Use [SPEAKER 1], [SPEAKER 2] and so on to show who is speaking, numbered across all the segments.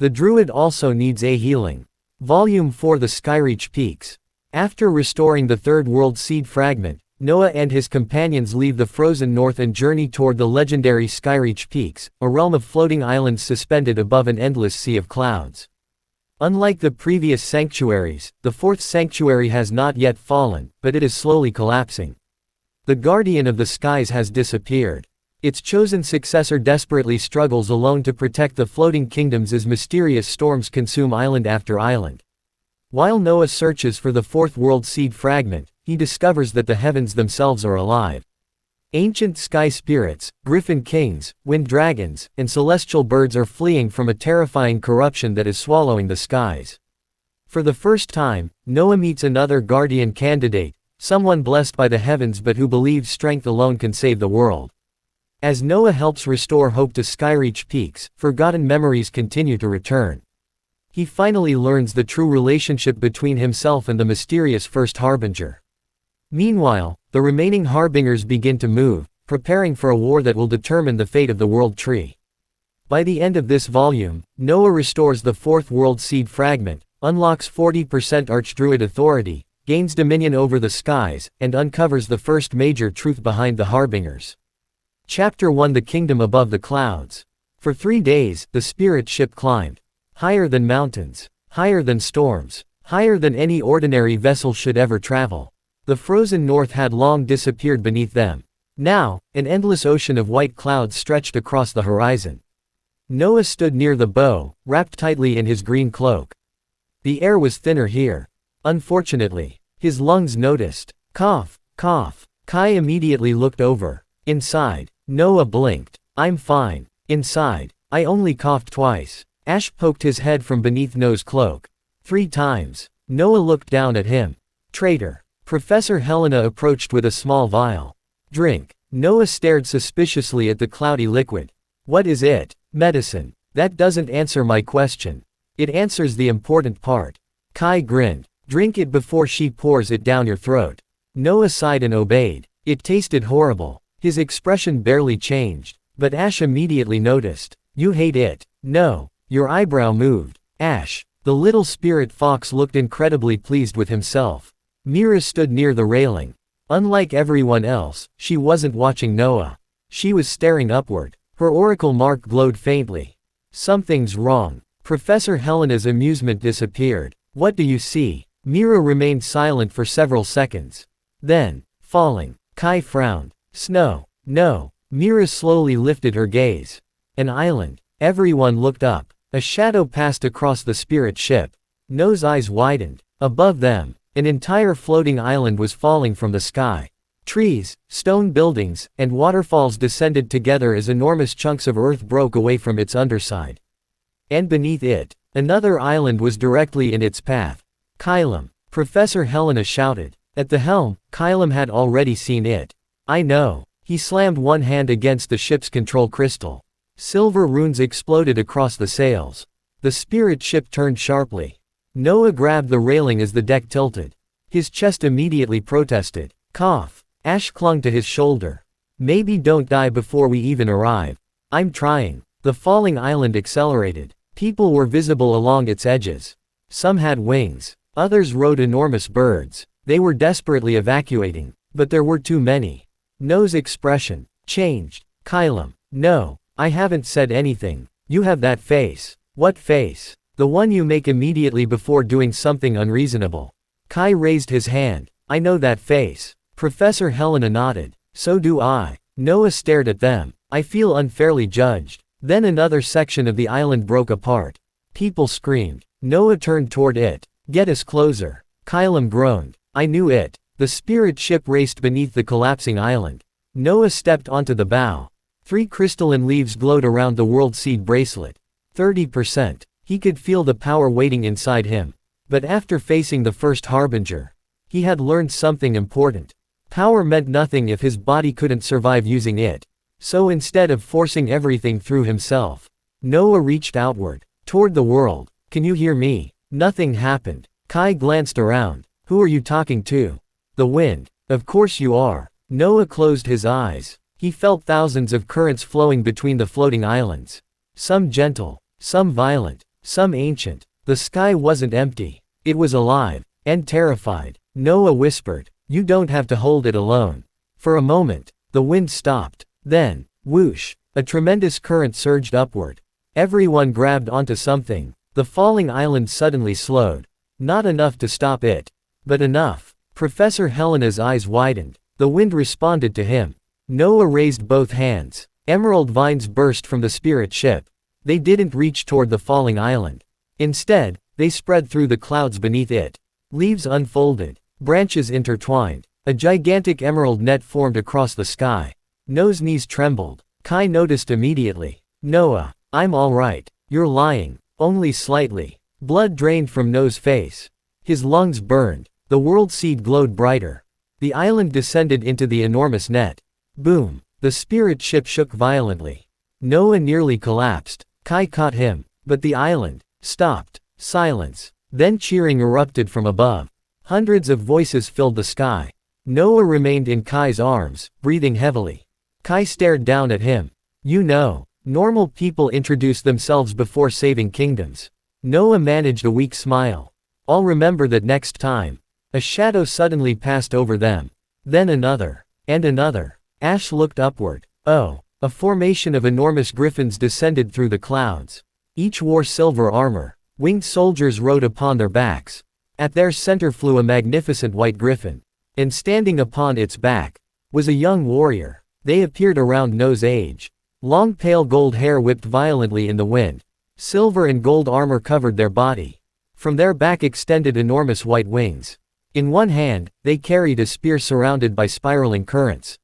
[SPEAKER 1] The Druid also needs a healing. Volume 4 The Skyreach Peaks. After restoring the Third World Seed Fragment, Noah and his companions leave the frozen north and journey toward the legendary Skyreach Peaks, a realm of floating islands suspended above an endless sea of clouds. Unlike the previous sanctuaries, the fourth sanctuary has not yet fallen, but it is slowly collapsing. The guardian of the skies has disappeared. Its chosen successor desperately struggles alone to protect the floating kingdoms as mysterious storms consume island after island. While Noah searches for the Fourth World Seed Fragment, he discovers that the heavens themselves are alive. Ancient sky spirits, Griffin Kings, wind dragons, and celestial birds are fleeing from a terrifying corruption that is swallowing the skies. For the first time, Noah meets another guardian candidate, someone blessed by the heavens but who believes strength alone can save the world. As Noah helps restore hope to Skyreach Peaks, forgotten memories continue to return. He finally learns the true relationship between himself and the mysterious First Harbinger. Meanwhile, the remaining Harbingers begin to move, preparing for a war that will determine the fate of the World Tree. By the end of this volume, Noah restores the Fourth World Seed Fragment, unlocks 40% Archdruid authority, gains dominion over the skies, and uncovers the first major truth behind the Harbingers. Chapter 1 The Kingdom Above the Clouds. For 3 days, the spirit ship climbed. Higher than mountains, higher than storms, higher than any ordinary vessel should ever travel. The frozen north had long disappeared beneath them. Now, an endless ocean of white clouds stretched across the horizon. Noah stood near the bow, wrapped tightly in his green cloak. The air was thinner here. Unfortunately, his lungs noticed. Cough, cough. Kai immediately looked over. Inside, Noah blinked. I'm fine. Inside, I only coughed twice. Ash poked his head from beneath Noah's cloak. 3 times. Noah looked down at him. Traitor. Professor Helena approached with a small vial. Drink. Noah stared suspiciously at the cloudy liquid. What is it? Medicine. That doesn't answer my question. It answers the important part. Kai grinned. Drink it before she pours it down your throat. Noah sighed and obeyed. It tasted horrible. His expression barely changed, but Ash immediately noticed. You hate it. No. Your eyebrow moved. Ash. The little spirit fox looked incredibly pleased with himself. Mira stood near the railing. Unlike everyone else, she wasn't watching Noah. She was staring upward. Her oracle mark glowed faintly. Something's wrong. Professor Helena's amusement disappeared. What do you see? Mira remained silent for several seconds. Then, falling. Kai frowned. Snow. No. Mira slowly lifted her gaze. An island. Everyone looked up. A shadow passed across the spirit ship. Noah's eyes widened. Above them, an entire floating island was falling from the sky. Trees, stone buildings, and waterfalls descended together as enormous chunks of earth broke away from its underside. And beneath it, another island was directly in its path. Kylum. Professor Helena shouted. At the helm, Kylum had already seen it. I know. He slammed one hand against the ship's control crystal. Silver runes exploded across the sails. The spirit ship turned sharply. Noah grabbed the railing as the deck tilted. His chest immediately protested. Cough. Ash clung to his shoulder. Maybe don't die before we even arrive. I'm trying. The falling island accelerated. People were visible along its edges. Some had wings. Others rode enormous birds. They were desperately evacuating. But there were too many. Noah's expression changed. Kylum. No, I haven't said anything. You have that face. What face? The one you make immediately before doing something unreasonable. Kai raised his hand. I know that face. Professor Helena nodded. So do I. Noah stared at them. I feel unfairly judged. Then another section of the island broke apart. People screamed. Noah turned toward it. Get us closer. Kylum groaned. I knew it. The spirit ship raced beneath the collapsing island. Noah stepped onto the bow. 3 crystalline leaves glowed around the World Seed bracelet. 30%. He could feel the power waiting inside him. But after facing the first Harbinger, he had learned something important. Power meant nothing if his body couldn't survive using it. So instead of forcing everything through himself, Noah reached outward, toward the world. Can you hear me? Nothing happened. Kai glanced around. Who are you talking to? The wind. Of course you are. Noah closed his eyes. He felt thousands of currents flowing between the floating islands. Some gentle, some violent. Some ancient. The sky wasn't empty. It was alive. And terrified. Noah whispered, "You don't have to hold it alone." For a moment, the wind stopped. Then, whoosh, a tremendous current surged upward. Everyone grabbed onto something. The falling island suddenly slowed. Not enough to stop it. But enough. Professor Helena's eyes widened. The wind responded to him. Noah raised both hands. Emerald vines burst from the spirit ship. They didn't reach toward the falling island. Instead, they spread through the clouds beneath it. Leaves unfolded. Branches intertwined. A gigantic emerald net formed across the sky. Noah's knees trembled. Kai noticed immediately. "Noah, I'm all right." "You're lying." "Only slightly." Blood drained from Noah's face. His lungs burned. The world seed glowed brighter. The island descended into the enormous net. Boom. The spirit ship shook violently. Noah nearly collapsed. Kai caught him. But the island stopped. Silence. Then cheering erupted from above. Hundreds of voices filled the sky. Noah remained in Kai's arms, breathing heavily. Kai stared down at him. "You know, normal people introduce themselves before saving kingdoms." Noah managed a weak smile. "I'll remember that next time." A shadow suddenly passed over them. Then another. And another. Ash looked upward. Oh. A formation of enormous griffins descended through the clouds. Each wore silver armor. Winged soldiers rode upon their backs. At their center flew a magnificent white griffin. And standing upon its back was a young warrior. They appeared around Noah's age. Long pale gold hair whipped violently in the wind. Silver and gold armor covered their body. From their back extended enormous white wings. In one hand, they carried a spear surrounded by spiraling currents.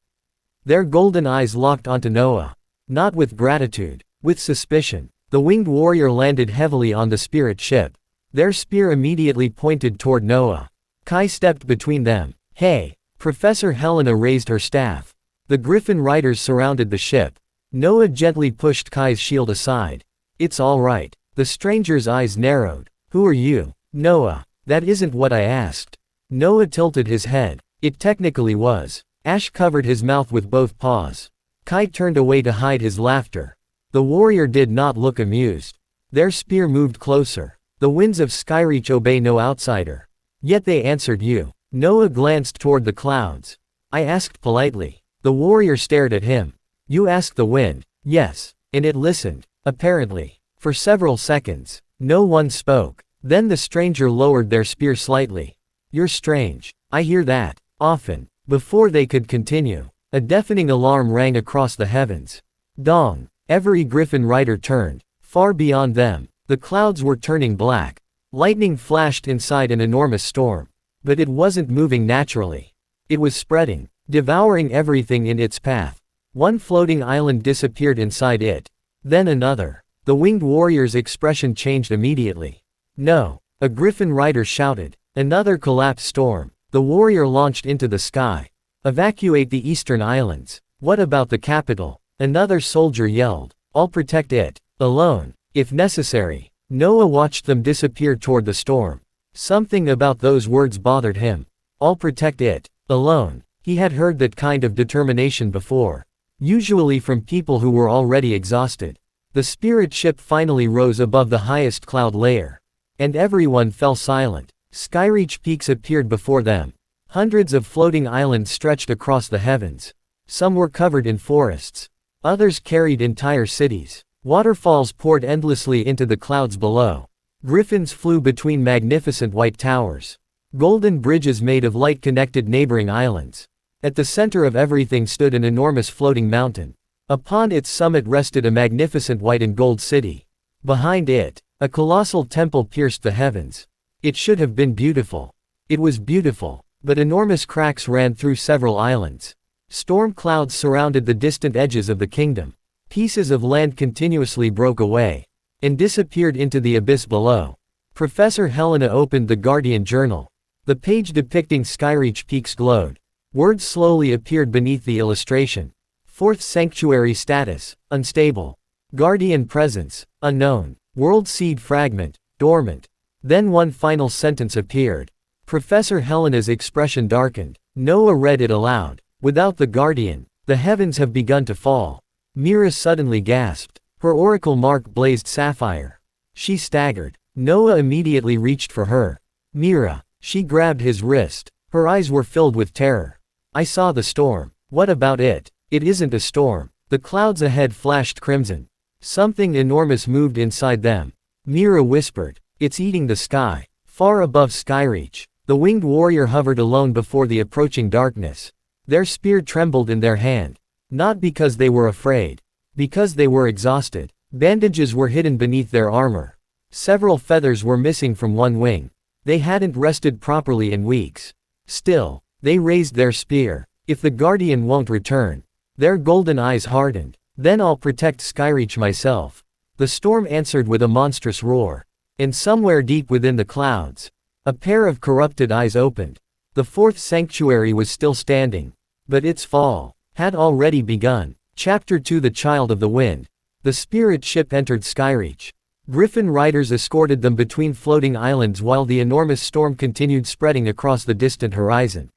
[SPEAKER 1] Their golden eyes locked onto Noah. Not with gratitude, with suspicion. The winged warrior landed heavily on the spirit ship. Their spear immediately pointed toward Noah. Kai stepped between them. "Hey!" Professor Helena raised her staff. The griffin riders surrounded the ship. Noah gently pushed Kai's shield aside. "It's all right." The stranger's eyes narrowed. "Who are you?" "Noah." "That isn't what I asked." Noah tilted his head. "It technically was." Ash covered his mouth with both paws. Kai turned away to hide his laughter. The warrior did not look amused. Their spear moved closer. "The winds of Skyreach obey no outsider. Yet they answered you." Noah glanced toward the clouds. "I asked politely." The warrior stared at him. "You asked the wind." "Yes." And it listened. Apparently. For several seconds. No one spoke. Then the stranger lowered their spear slightly. "You're strange. I hear that. Often." Before they could continue, a deafening alarm rang across the heavens. Dong. Every griffin rider turned. Far beyond them, the clouds were turning black. Lightning flashed inside an enormous storm. But it wasn't moving naturally. It was spreading, devouring everything in its path. One floating island disappeared inside it. Then another. The winged warrior's expression changed immediately. "No!" A griffin rider shouted. Another collapsed storm. The warrior launched into the sky. "Evacuate the eastern islands." "What about the capital?" Another soldier yelled. "I'll protect it. Alone, if necessary." Noah watched them disappear toward the storm. Something about those words bothered him. "I'll protect it. Alone." He had heard that kind of determination before. Usually from people who were already exhausted. The spirit ship finally rose above the highest cloud layer. And everyone fell silent. Skyreach Peaks appeared before them. Hundreds of floating islands stretched across the heavens. Some were covered in forests. Others carried entire cities. Waterfalls poured endlessly into the clouds below. Griffins flew between magnificent white towers. Golden bridges made of light connected neighboring islands. At the center of everything stood an enormous floating mountain. Upon its summit rested a magnificent white and gold city. Behind it, a colossal temple pierced the heavens. It should have been beautiful. It was beautiful, but enormous cracks ran through several islands. Storm clouds surrounded the distant edges of the kingdom. Pieces of land continuously broke away and disappeared into the abyss below. Professor Helena opened the Guardian Journal. The page depicting Skyreach Peaks glowed. Words slowly appeared beneath the illustration. Fourth Sanctuary status, unstable. Guardian presence, unknown. World Seed Fragment, dormant. Then one final sentence appeared. Professor Helena's expression darkened. Noah read it aloud. "Without the Guardian, the heavens have begun to fall." Mira suddenly gasped. Her oracle mark blazed sapphire. She staggered. Noah immediately reached for her. Mira. She grabbed his wrist. Her eyes were filled with terror. I saw the storm. What about it? It isn't a storm. The clouds ahead flashed crimson. Something enormous moved inside them. Mira whispered. It's eating the sky. Far above Skyreach, the winged warrior hovered alone before the approaching darkness. Their spear trembled in their hand. Not because they were afraid. Because they were exhausted. Bandages were hidden beneath their armor. Several feathers were missing from one wing. They hadn't rested properly in weeks. Still, they raised their spear. If the guardian won't return. Their golden eyes hardened. Then I'll protect Skyreach myself. The storm answered with a monstrous roar. And somewhere deep within the clouds, a pair of corrupted eyes opened. The fourth sanctuary was still standing. But its fall had already begun. Chapter 2: The Child of the Wind. The spirit ship entered Skyreach. Griffin riders escorted them between floating islands while the enormous storm continued spreading across the distant horizon.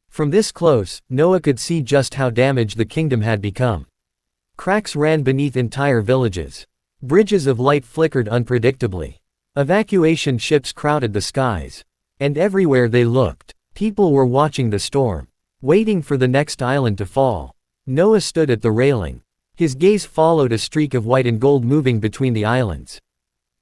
[SPEAKER 1] From this close, Noah could see just how damaged the kingdom had become. Cracks ran beneath entire villages. Bridges of light flickered unpredictably. Evacuation ships crowded the skies. And everywhere they looked, people were watching the storm, waiting for the next island to fall. Noah stood at the railing. His gaze followed a streak of white and gold moving between the islands.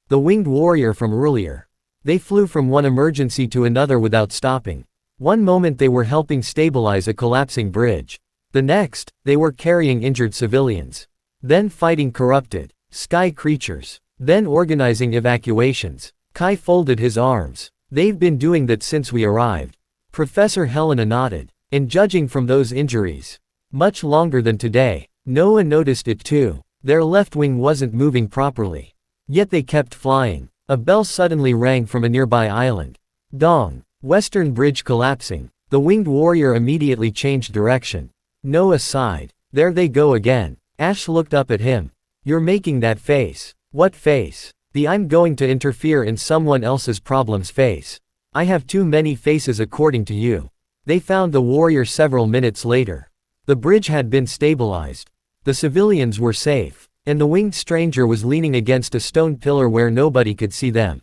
[SPEAKER 1] The winged warrior from earlier. They flew from one emergency to another without stopping. One moment they were helping stabilize a collapsing bridge. The next, they were carrying injured civilians. Then fighting corrupted sky creatures. Then organizing evacuations. Kai folded his arms. They've been doing that since we arrived. Professor Helena nodded. And judging from those injuries, much longer than today. Noah noticed it too. Their left wing wasn't moving properly. Yet they kept flying. A bell suddenly rang from a nearby island. Dong. Western bridge collapsing. The winged warrior immediately changed direction. Noah sighed. There they go again. Ash looked up at him. You're making that face. What face? The I'm going to interfere in someone else's problems face. I have too many faces according to you. They found the warrior several minutes later. The bridge had been stabilized. The civilians were safe. And the winged stranger was leaning against a stone pillar where nobody could see them.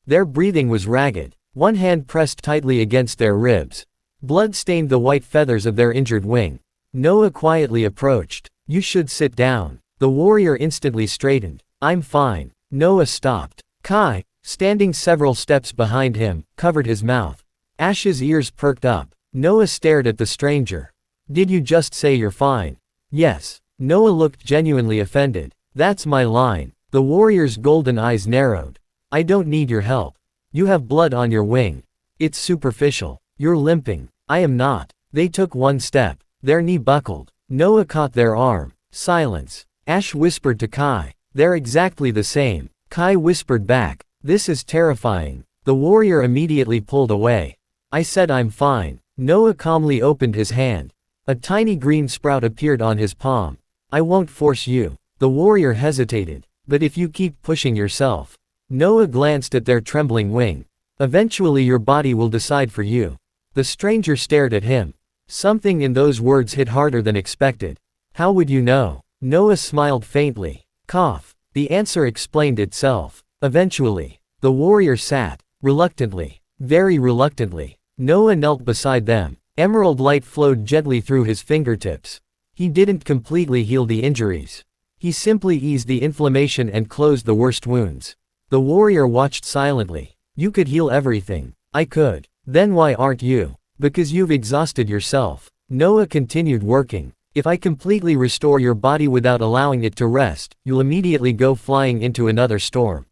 [SPEAKER 1] Their breathing was ragged. One hand pressed tightly against their ribs. Blood stained the white feathers of their injured wing. Noah quietly approached. You should sit down. The warrior instantly straightened. I'm fine. Noah stopped. Kai, standing several steps behind him, covered his mouth. Ash's ears perked up. Noah stared at the stranger. Did you just say you're fine? Yes. Noah looked genuinely offended. That's my line. The warrior's golden eyes narrowed. I don't need your help. You have blood on your wing. It's superficial. You're limping. I am not. They took one step. Their knee buckled. Noah caught their arm. Silence. Ash whispered to Kai. They're exactly the same. Kai whispered back. This is terrifying. The warrior immediately pulled away. I said I'm fine. Noah calmly opened his hand. A tiny green sprout appeared on his palm. I won't force you. The warrior hesitated. But if you keep pushing yourself. Noah glanced at their trembling wing. Eventually your body will decide for you. The stranger stared at him. Something in those words hit harder than expected. How would you know? Noah smiled faintly. Cough. The answer explained itself. Eventually. The warrior sat. Reluctantly. Very reluctantly. Noah knelt beside them. Emerald light flowed gently through his fingertips. He didn't completely heal the injuries. He simply eased the inflammation and closed the worst wounds. The warrior watched silently. You could heal everything. I could. Then why aren't you? Because you've exhausted yourself. Noah continued working. If I completely restore your body without allowing it to rest, you'll immediately go flying into another storm.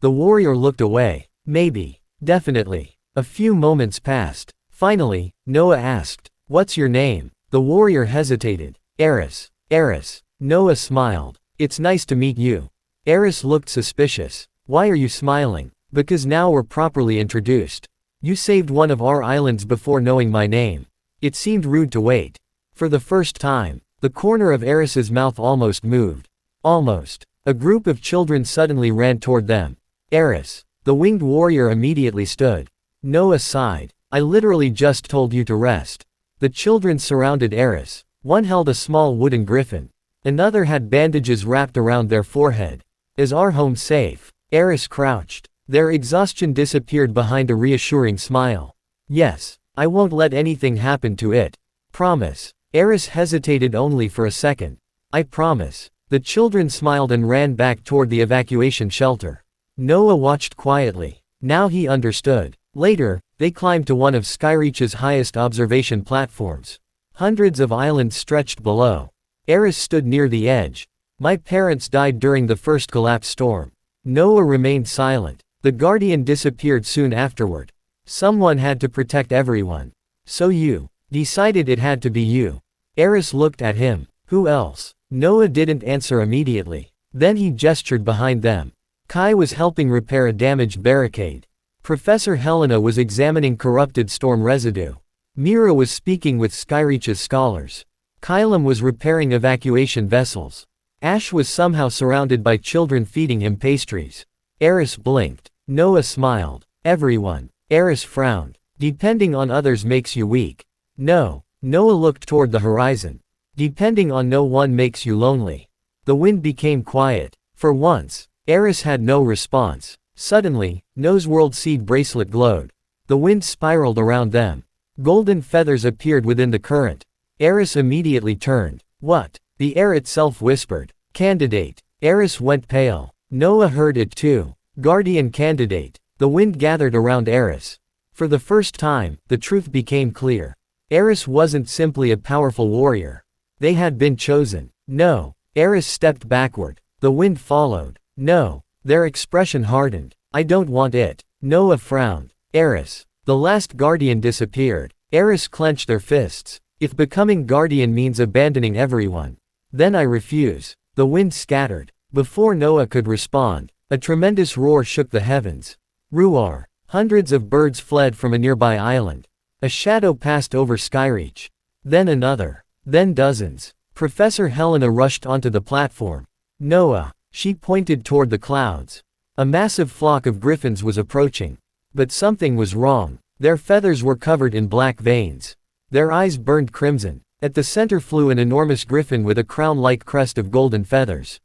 [SPEAKER 1] The warrior looked away. Maybe. Definitely. A few moments passed. Finally, Noah asked, "What's your name?" The warrior hesitated. Eris. Eris. Noah smiled. It's nice to meet you. Eris looked suspicious. Why are you smiling? Because now we're properly introduced. You saved one of our islands before knowing my name. It seemed rude to wait. For the first time, the corner of Eris's mouth almost moved. Almost. A group of children suddenly ran toward them. Eris. The winged warrior immediately stood. Noah sighed. I literally just told you to rest. The children surrounded Eris. One held a small wooden griffin. Another had bandages wrapped around their forehead. Is our home safe? Eris crouched. Their exhaustion disappeared behind a reassuring smile. Yes, I won't let anything happen to it. Promise. Eris hesitated only for a second. I promise. The children smiled and ran back toward the evacuation shelter. Noah watched quietly. Now he understood. Later, they climbed to one of Skyreach's highest observation platforms. Hundreds of islands stretched below. Eris stood near the edge. My parents died during the first collapse storm. Noah remained silent. The Guardian disappeared soon afterward. Someone had to protect everyone. So you decided it had to be you. Eris looked at him. Who else? Noah didn't answer immediately. Then he gestured behind them. Kai was helping repair a damaged barricade. Professor Helena was examining corrupted storm residue. Mira was speaking with Skyreach's scholars. Kylam was repairing evacuation vessels. Ash was somehow surrounded by children feeding him pastries. Eris blinked. Noah smiled. Everyone. Eris frowned. Depending on others makes you weak. No. Noah looked toward the horizon. Depending on no one makes you lonely. The wind became quiet. For once, Eris had no response. Suddenly, Noah's world seed bracelet glowed. The wind spiraled around them. Golden feathers appeared within the current. Eris immediately turned. What? The air itself whispered. Candidate. Eris went pale. Noah heard it too. Guardian candidate. The wind gathered around Eris. For the first time, the truth became clear. Eris wasn't simply a powerful warrior. They had been chosen. No. Eris stepped backward. The wind followed. No. Their expression hardened. I don't want it. Noah frowned. Eris. The last guardian disappeared. Eris clenched their fists. If becoming guardian means abandoning everyone, then I refuse. The wind scattered. Before Noah could respond, a tremendous roar shook the heavens. Ruar. Hundreds of birds fled from a nearby island. A shadow passed over Skyreach. Then another. Then dozens. Professor Helena rushed onto the platform. Noah. She pointed toward the clouds. A massive flock of griffins was approaching. But something was wrong. Their feathers were covered in black veins. Their eyes burned crimson. At the center flew an enormous griffin with a crown-like crest of golden feathers.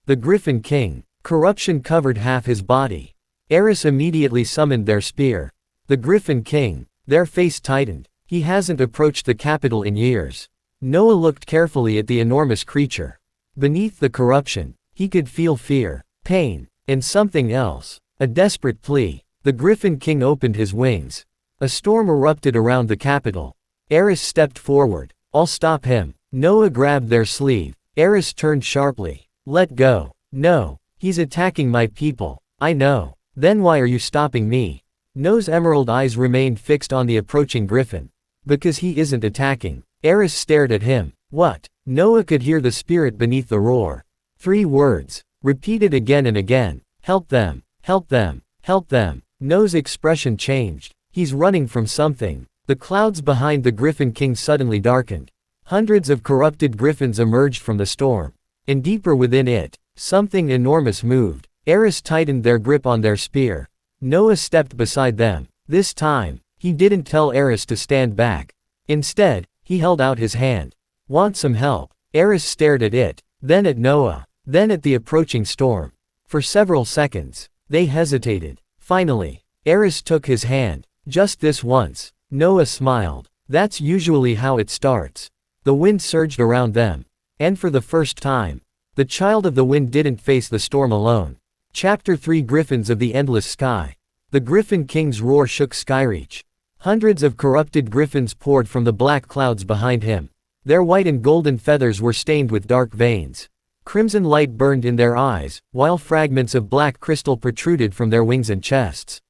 [SPEAKER 1] The Griffin King. Corruption covered half his body. Eris immediately summoned their spear. The Griffin King. Their face tightened. He hasn't approached the capital in years. Noah looked carefully at the enormous creature. Beneath the corruption, he could feel fear, pain, and something else. A desperate plea. The Griffin King opened his wings. A storm erupted around the capital. Eris stepped forward. I'll stop him. Noah grabbed their sleeve. Eris turned sharply. Let go. No. He's attacking my people. I know. Then why are you stopping me? Noah's emerald eyes remained fixed on the approaching griffin. Because he isn't attacking. Eris stared at him. What? Noah could hear the spirit beneath the roar. 3 words. Repeated again and again. Help them. Help them. Help them. Noah's expression changed. He's running from something. The clouds behind the Griffin King suddenly darkened. Hundreds of corrupted griffins emerged from the storm. And deeper within it, something enormous moved. Eris tightened their grip on their spear. Noah stepped beside them. This time, he didn't tell Eris to stand back. Instead, he held out his hand. Want some help? Eris stared at it, then at Noah, then at the approaching storm. For several seconds, they hesitated. Finally, Eris took his hand. Just this once. Noah smiled. That's usually how it starts. The wind surged around them. And for the first time, the child of the wind didn't face the storm alone. Chapter 3 Griffins of the Endless Sky. The Griffin King's roar shook Skyreach. Hundreds of corrupted griffins poured from the black clouds behind him. Their white and golden feathers were stained with dark veins. Crimson light burned in their eyes, while fragments of black crystal protruded from their wings and chests.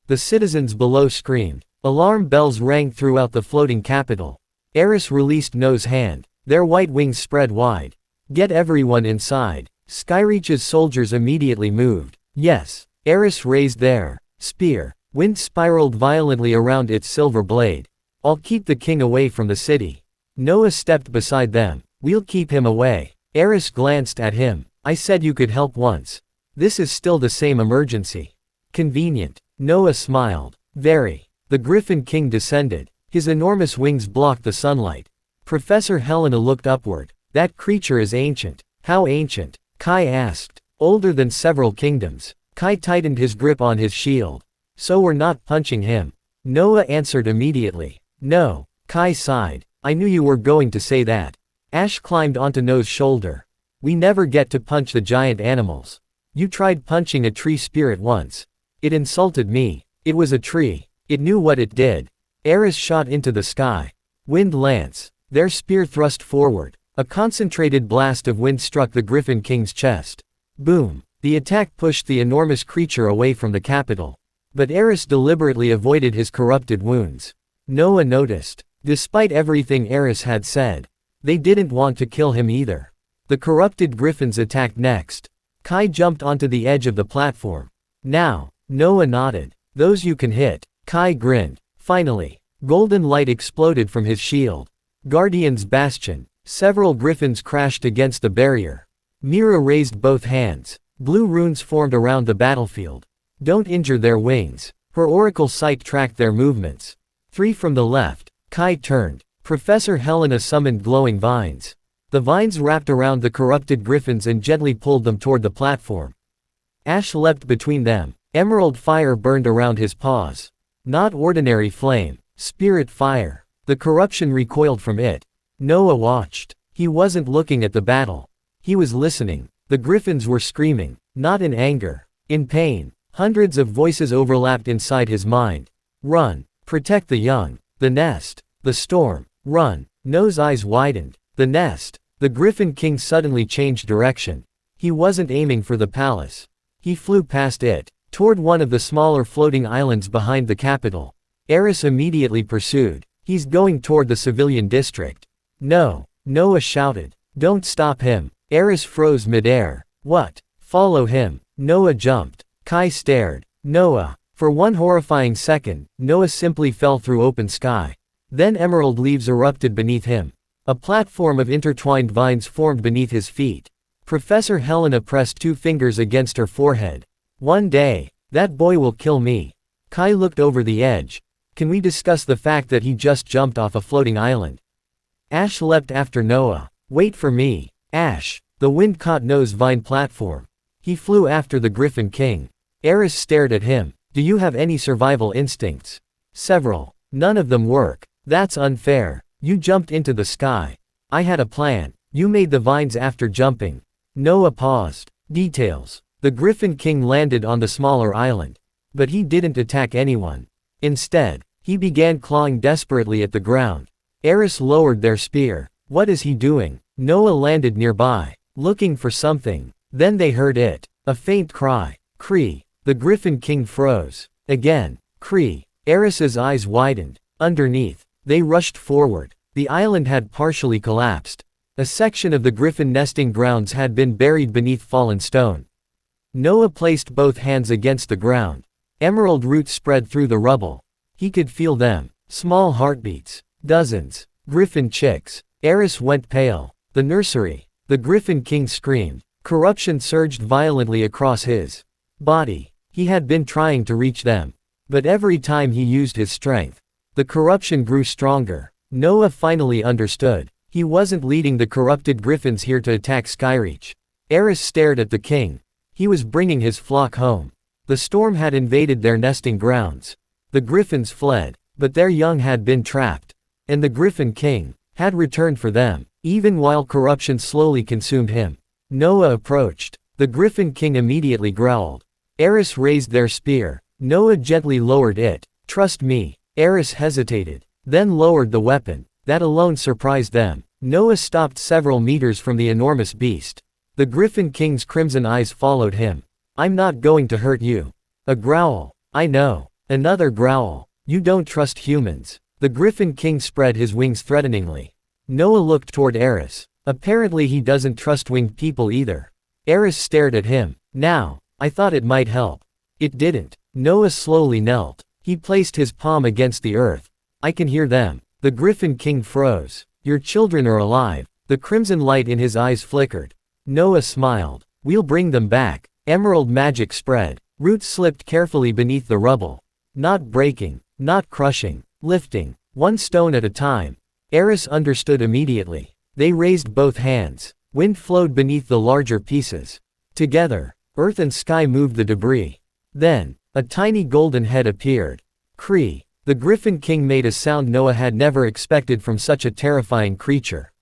[SPEAKER 1] The citizens below screamed. Alarm bells rang throughout the floating capital. Eris released Noah's hand. Their white wings spread wide. Get everyone inside. Skyreach's soldiers immediately moved. Yes. Eris raised their spear. Wind spiraled violently around its silver blade. I'll keep the king away from the city. Noah stepped beside them. We'll keep him away. Eris glanced at him. I said you could help once. This is still the same emergency. Convenient. Noah smiled. Very. The Griffin King descended. His enormous wings blocked the sunlight. Professor Helena looked upward. That creature is ancient. How ancient? Kai asked. Older than several kingdoms. Kai tightened his grip on his shield. So we're not punching him. Noah answered immediately. No. Kai sighed. I knew you were going to say that. Ash climbed onto Noah's shoulder. We never get to punch the giant animals. You tried punching a tree spirit once. It insulted me. It was a tree. It knew what it did. Eris shot into the sky. Wind lance. Their spear thrust forward. A concentrated blast of wind struck the Griffin King's chest. Boom. The attack pushed the enormous creature away from the capital. But Eris deliberately avoided his corrupted wounds. Noah noticed. Despite everything Eris had said, they didn't want to kill him either. The corrupted griffins attacked next. Kai jumped onto the edge of the platform. Now, Noah nodded. Those you can hit. Kai grinned. Finally, golden light exploded from his shield. Guardian's Bastion. Several griffins crashed against the barrier. Mira raised both hands. Blue runes formed around the battlefield. Don't injure their wings. Her oracle sight tracked their movements. 3 from the left. Kai turned. Professor Helena summoned glowing vines. The vines wrapped around the corrupted griffins and gently pulled them toward the platform. Ash leapt between them. Emerald fire burned around his paws. Not ordinary flame. Spirit fire. The corruption recoiled from it. Noah watched. He wasn't looking at the battle. He was listening. The griffins were screaming. Not in anger. In pain. Hundreds of voices overlapped inside his mind. Run. Protect the young. The nest. The storm. Run. Noah's eyes widened. The nest. The Griffin King suddenly changed direction. He wasn't aiming for the palace. He flew past it, toward one of the smaller floating islands behind the capital. Eris immediately pursued. He's going toward the civilian district. No. Noah shouted. Don't stop him. Eris froze midair. What? Follow him. Noah jumped. Kai stared. Noah. For one horrifying second, Noah simply fell through open sky. Then emerald leaves erupted beneath him. A platform of intertwined vines formed beneath his feet. Professor Helena pressed 2 fingers against her forehead. One day, that boy will kill me. Kai looked over the edge. Can we discuss the fact that he just jumped off a floating island? Ash leapt after Noah. Wait for me. Ash. The wind caught Noah's vine platform. He flew after the Griffin King. Eris stared at him. Do you have any survival instincts? Several. None of them work. That's unfair. You jumped into the sky. I had a plan. You made the vines after jumping. Noah paused. Details. The Griffin King landed on the smaller island. But he didn't attack anyone. Instead, he began clawing desperately at the ground. Eris lowered their spear. What is he doing? Noah landed nearby, looking for something. Then they heard it. A faint cry. Cree. The Griffin King froze. Again. Cree. Eris's eyes widened. Underneath. They rushed forward. The island had partially collapsed. A section of the griffin nesting grounds had been buried beneath fallen stone. Noah placed both hands against the ground. Emerald roots spread through the rubble. He could feel them. Small heartbeats. Dozens. Griffin chicks. Eris went pale. The nursery. The Griffin King screamed. Corruption surged violently across his body. He had been trying to reach them. But every time he used his strength, the corruption grew stronger. Noah finally understood. He wasn't leading the corrupted griffins here to attack Skyreach. Eris stared at the king. He was bringing his flock home. The storm had invaded their nesting grounds. The griffins fled, but their young had been trapped. And the Griffin King had returned for them, even while corruption slowly consumed him. Noah approached. The Griffin King immediately growled. Eris raised their spear. Noah gently lowered it. Trust me. Eris hesitated, then lowered the weapon. That alone surprised them. Noah stopped several meters from the enormous beast. The Griffin King's crimson eyes followed him. I'm not going to hurt you. A growl. I know. Another growl. You don't trust humans. The Griffin King spread his wings threateningly. Noah looked toward Eris. Apparently he doesn't trust winged people either. Eris stared at him. Now, I thought it might help. It didn't. Noah slowly knelt. He placed his palm against the earth. I can hear them. The Griffin King froze. Your children are alive. The crimson light in his eyes flickered. Noah smiled. We'll bring them back. Emerald magic spread. Roots slipped carefully beneath the rubble. Not breaking. Not crushing. Lifting. One stone at a time. Eris understood immediately. They raised both hands. Wind flowed beneath the larger pieces. Together, Earth and sky moved the debris. Then, a tiny golden head appeared. Cree. The Griffin King made a sound Noah had never expected from such a terrifying creature.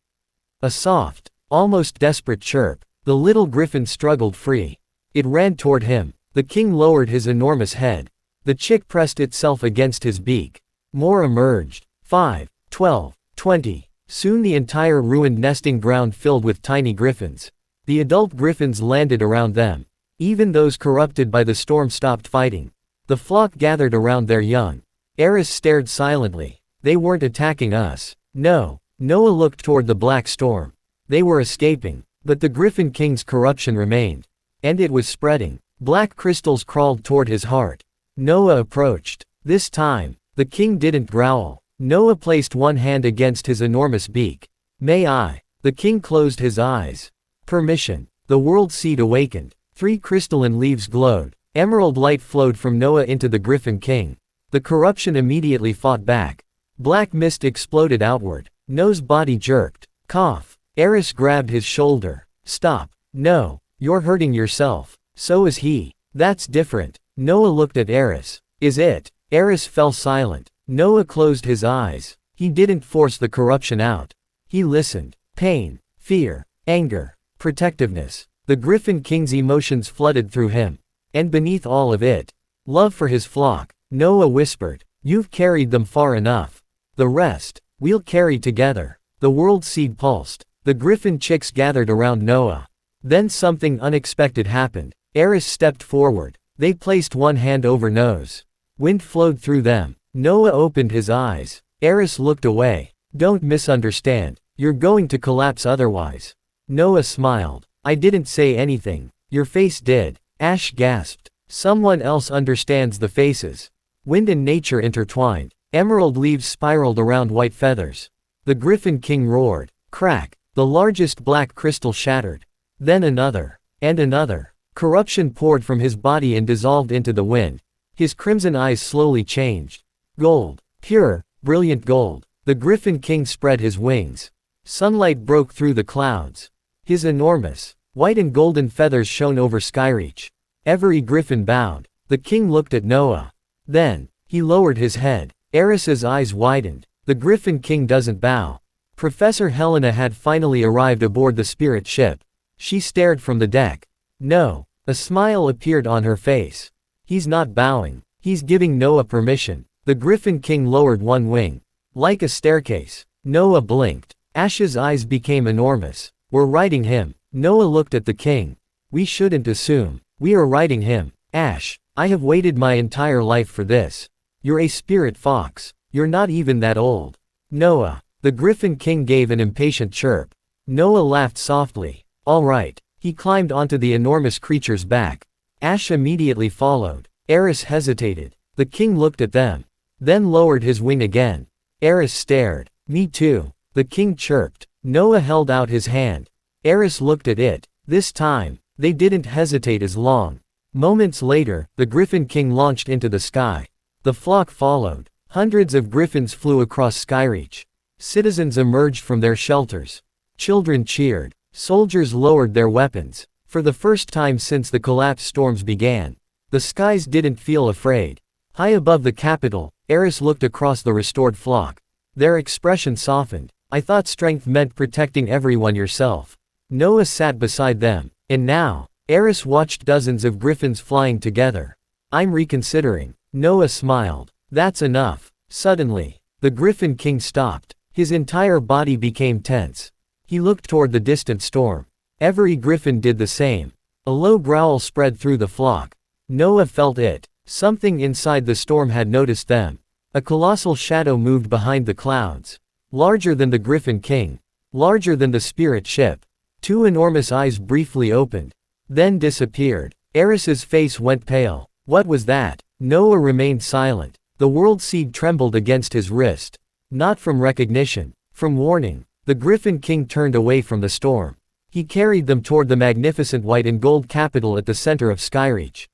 [SPEAKER 1] A soft, almost desperate chirp. The little griffin struggled free. It ran toward him. The king lowered his enormous head. The chick pressed itself against his beak. More emerged. 5, 12, 20. Soon the entire ruined nesting ground filled with tiny griffins. The adult griffins landed around them. Even those corrupted by the storm stopped fighting. The flock gathered around their young. Eris stared silently. They weren't attacking us. No. Noah looked toward the black storm. They were escaping. But the Griffin King's corruption remained. And it was spreading. Black crystals crawled toward his heart. Noah approached. This time, the king didn't growl. Noah placed one hand against his enormous beak. May I? The king closed his eyes. Permission. The world seed awakened. 3 crystalline leaves glowed. Emerald light flowed from Noah into the Griffin King. The corruption immediately fought back. Black mist exploded outward. Noah's body jerked. Cough. Eris grabbed his shoulder. Stop. No. You're hurting yourself. So is he. That's different. Noah looked at Eris. Is it? Eris fell silent. Noah closed his eyes. He didn't force the corruption out. He listened. Pain. Fear. Anger. Protectiveness. The Griffin King's emotions flooded through him. And beneath all of it, love for his flock. Noah whispered. You've carried them far enough. The rest, we'll carry together. The world seed pulsed. The griffin chicks gathered around Noah. Then something unexpected happened. Eris stepped forward. They placed one hand over nose. Wind flowed through them. Noah opened his eyes. Eris looked away. Don't misunderstand. You're going to collapse otherwise. Noah smiled. I didn't say anything. Your face did. Ash gasped. Someone else understands the faces. Wind and nature intertwined. Emerald leaves spiraled around white feathers. The Griffin King roared. Crack. The largest black crystal shattered. Then another. And another. Corruption poured from his body and dissolved into the wind. His crimson eyes slowly changed. Gold. Pure, brilliant gold. The Griffin King spread his wings. Sunlight broke through the clouds. His enormous, white and golden feathers shone over Skyreach. Every griffin bowed. The king looked at Noah. Then, he lowered his head. Eris's eyes widened. The Griffin King doesn't bow. Professor Helena had finally arrived aboard the spirit ship. She stared from the deck. No. A smile appeared on her face. He's not bowing. He's giving Noah permission. The Griffin King lowered one wing. Like a staircase. Noah blinked. Ash's eyes became enormous. We're riding him. Noah looked at the king. We shouldn't assume. We are riding him. Ash, I have waited my entire life for this. You're a spirit fox. You're not even that old. Noah. The Griffin King gave an impatient chirp. Noah laughed softly. All right. He climbed onto the enormous creature's back. Ash immediately followed. Eris hesitated. The king looked at them. Then lowered his wing again. Eris stared. Me too. The king chirped. Noah held out his hand. Eris looked at it. This time, they didn't hesitate as long. Moments later, the Griffin King launched into the sky. The flock followed. Hundreds of griffins flew across Skyreach. Citizens emerged from their shelters. Children cheered. Soldiers lowered their weapons. For the first time since the collapse storms began, the skies didn't feel afraid. High above the capital, Eris looked across the restored flock. Their expression softened. I thought strength meant protecting everyone yourself. Noah sat beside them. And now, Eris watched dozens of griffins flying together. I'm reconsidering. Noah smiled. That's enough. Suddenly, the Griffin King stopped. His entire body became tense. He looked toward the distant storm. Every griffin did the same. A low growl spread through the flock. Noah felt it. Something inside the storm had noticed them. A colossal shadow moved behind the clouds. Larger than the Griffin King. Larger than the spirit ship. 2 enormous eyes briefly opened. Then disappeared. Eris's face went pale. What was that? Noah remained silent. The world seed trembled against his wrist. Not from recognition. From warning. The Griffin King turned away from the storm. He carried them toward the magnificent white and gold capital at the center of Skyreach.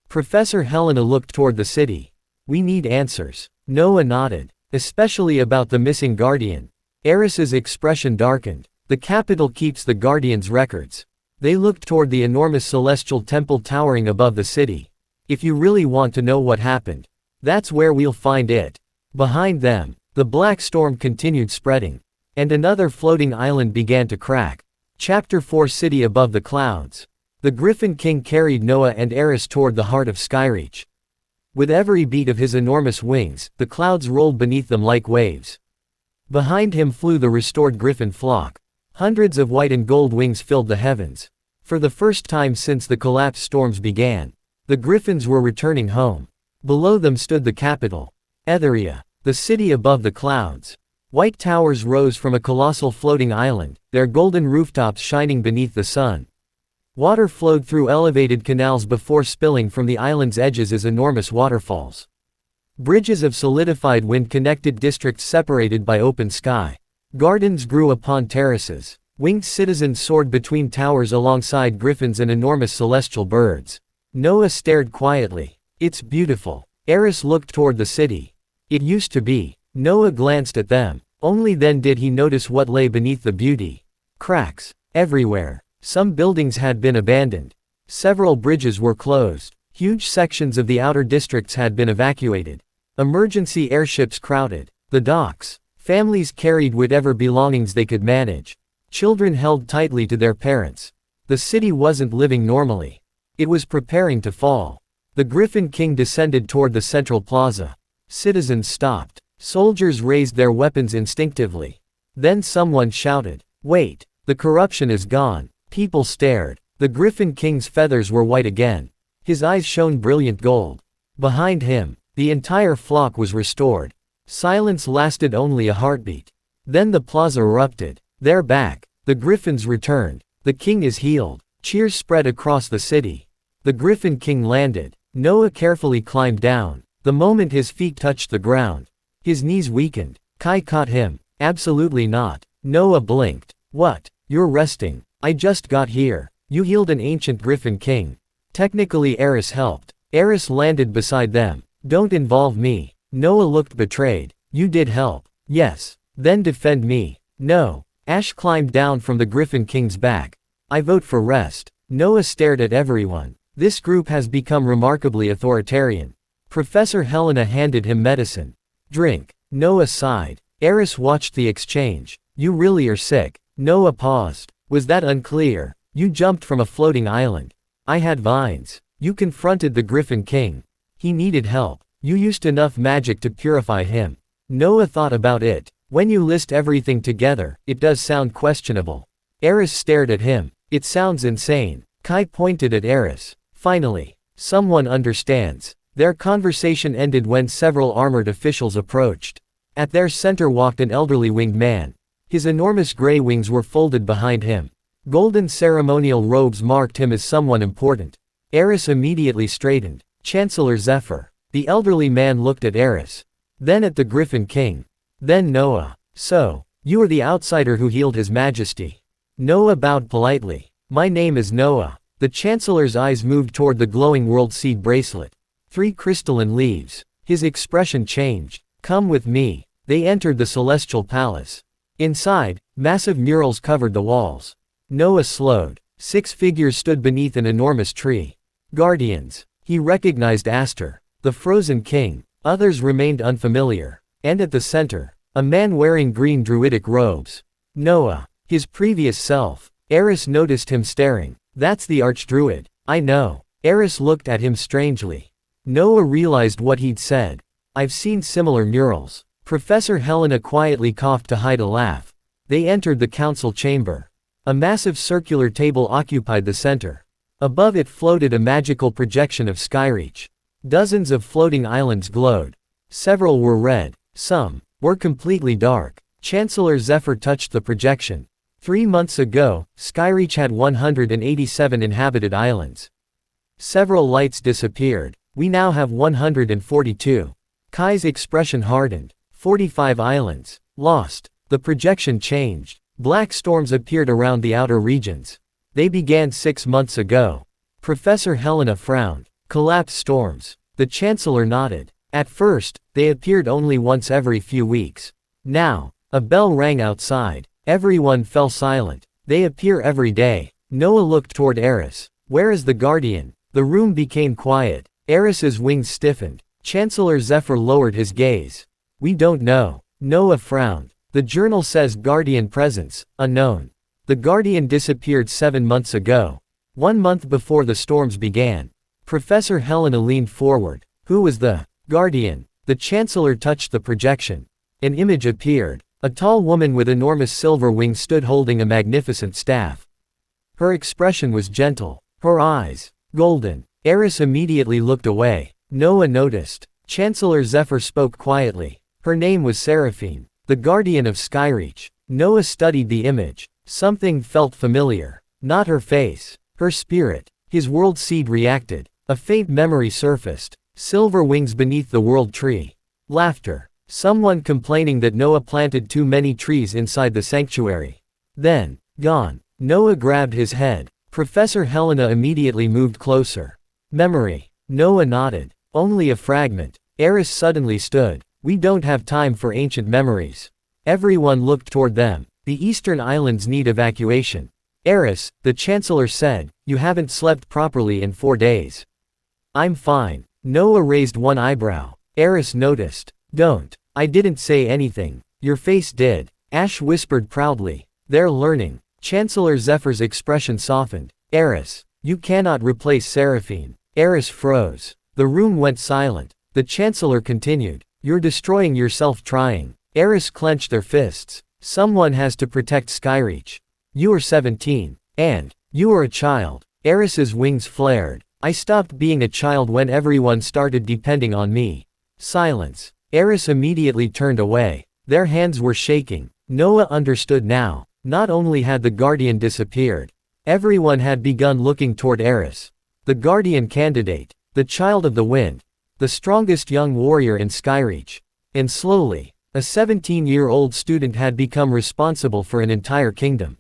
[SPEAKER 1] Professor Helena looked toward the city. We need answers. Noah nodded. Especially about the missing guardian. Eris's expression darkened. The capital keeps the guardian's records. They looked toward the enormous celestial temple towering above the city. If you really want to know what happened, that's where we'll find it. Behind them, the black storm continued spreading. And another floating island began to crack. Chapter 4 City Above the Clouds. The Griffin King carried Noah and Eris toward the heart of Skyreach. With every beat of his enormous wings, the clouds rolled beneath them like waves. Behind him flew the restored griffin flock. Hundreds of white and gold wings filled the heavens. For the first time since the collapse storms began, the griffins were returning home. Below them stood the capital, Etheria, the city above the clouds. White towers rose from a colossal floating island, their golden rooftops shining beneath the sun. Water flowed through elevated canals before spilling from the island's edges as enormous waterfalls. Bridges of solidified wind connected districts separated by open sky. Gardens grew upon terraces. Winged citizens soared between towers alongside griffins and enormous celestial birds. Noah stared quietly. It's beautiful. Eris looked toward the city. It used to be. Noah glanced at them. Only then did he notice what lay beneath the beauty. Cracks. Everywhere. Some buildings had been abandoned. Several bridges were closed. Huge sections of the outer districts had been evacuated. Emergency airships crowded the docks. Families carried whatever belongings they could manage. Children held tightly to their parents. The city wasn't living normally. It was preparing to fall. The Griffin King descended toward the central plaza. Citizens stopped. Soldiers raised their weapons instinctively. Then someone shouted, "Wait! The corruption is gone." People stared. The Griffin King's feathers were white again. His eyes shone brilliant gold. Behind him, the entire flock was restored. Silence lasted only a heartbeat. Then the plaza erupted. They're back. The griffins returned. The king is healed. Cheers spread across the city. The Griffin King landed. Noah carefully climbed down. The moment his feet touched the ground, his knees weakened. Kai caught him. Absolutely not. Noah blinked. What? You're resting. I just got here. You healed an ancient Griffin King. Technically Eris helped. Eris landed beside them. Don't involve me. Noah looked betrayed. You did help. Yes. Then defend me. No. Ash climbed down from the Griffin King's back. I vote for rest. Noah stared at everyone. This group has become remarkably authoritarian. Professor Helena handed him medicine. Drink. Noah sighed. Eris watched the exchange. You really are sick. Noah paused. Was that unclear? You jumped from a floating island. I had vines. You confronted the Griffin King. He needed help. You used enough magic to purify him. Noah thought about it. When you list everything together, it does sound questionable. Eris stared at him. It sounds insane. Kai pointed at Eris. Finally, someone understands. Their conversation ended when several armored officials approached. At their center walked an elderly winged man. His enormous gray wings were folded behind him. Golden ceremonial robes marked him as someone important. Eris immediately straightened. Chancellor Zephyr. The elderly man looked at Eris. Then at the Griffin King. Then Noah. So, you are the outsider who healed His Majesty. Noah bowed politely. My name is Noah. The Chancellor's eyes moved toward the glowing World Seed bracelet. 3 crystalline leaves. His expression changed. Come with me. They entered the celestial palace. Inside, massive murals covered the walls. Noah slowed. 6 figures stood beneath an enormous tree. Guardians. He recognized Aster, the frozen king. Others remained unfamiliar. And at the center, a man wearing green druidic robes. Noah. His previous self. Eris noticed him staring. That's the Archdruid. I know. Eris looked at him strangely. Noah realized what he'd said. I've seen similar murals. Professor Helena quietly coughed to hide a laugh. They entered the council chamber. A massive circular table occupied the center. Above it floated a magical projection of Skyreach. Dozens of floating islands glowed. Several were red. Some were completely dark. Chancellor Zephyr touched the projection. 3 months ago, Skyreach had 187 inhabited islands. Several lights disappeared. We now have 142. Kai's expression hardened. 45 islands. Lost. The projection changed. Black storms appeared around the outer regions. They began 6 months ago. Professor Helena frowned. Collapse storms. The Chancellor nodded. At first, they appeared only once every few weeks. Now, a bell rang outside. Everyone fell silent. They appear every day. Noah looked toward Eris. Where is the Guardian? The room became quiet. Eris's wings stiffened. Chancellor Zephyr lowered his gaze. We don't know. Noah frowned. The journal says Guardian presence, unknown. The Guardian disappeared 7 months ago. 1 month before the storms began. Professor Helena leaned forward. Who was the Guardian? The Chancellor touched the projection. An image appeared. A tall woman with enormous silver wings stood holding a magnificent staff. Her expression was gentle. Her eyes, golden. Eris immediately looked away. Noah noticed. Chancellor Zephyr spoke quietly. Her name was Seraphine, the guardian of Skyreach. Noah studied the image. Something felt familiar. Not her face. Her spirit. His world seed reacted. A faint memory surfaced. Silver wings beneath the world tree. Laughter. Someone complaining that Noah planted too many trees inside the sanctuary. Then, gone. Noah grabbed his head. Professor Helena immediately moved closer. Memory. Noah nodded. Only a fragment. Eris suddenly stood. We don't have time for ancient memories. Everyone looked toward them. The eastern islands need evacuation. Eris, the Chancellor said, you haven't slept properly in 4 days. I'm fine. Noah raised one eyebrow. Eris noticed. Don't. I didn't say anything. Your face did. Ash whispered proudly. They're learning. Chancellor Zephyr's expression softened. Eris, you cannot replace Seraphine. Eris froze. The room went silent. The Chancellor continued. You're destroying yourself trying. Eris clenched their fists. Someone has to protect Skyreach. You are 17. And, you are a child. Eris's wings flared. I stopped being a child when everyone started depending on me. Silence. Eris immediately turned away. Their hands were shaking. Noah understood now. Not only had the Guardian disappeared, everyone had begun looking toward Eris. The Guardian candidate. The child of the wind. The strongest young warrior in Skyreach. And slowly, a 17-year-old student had become responsible for an entire kingdom.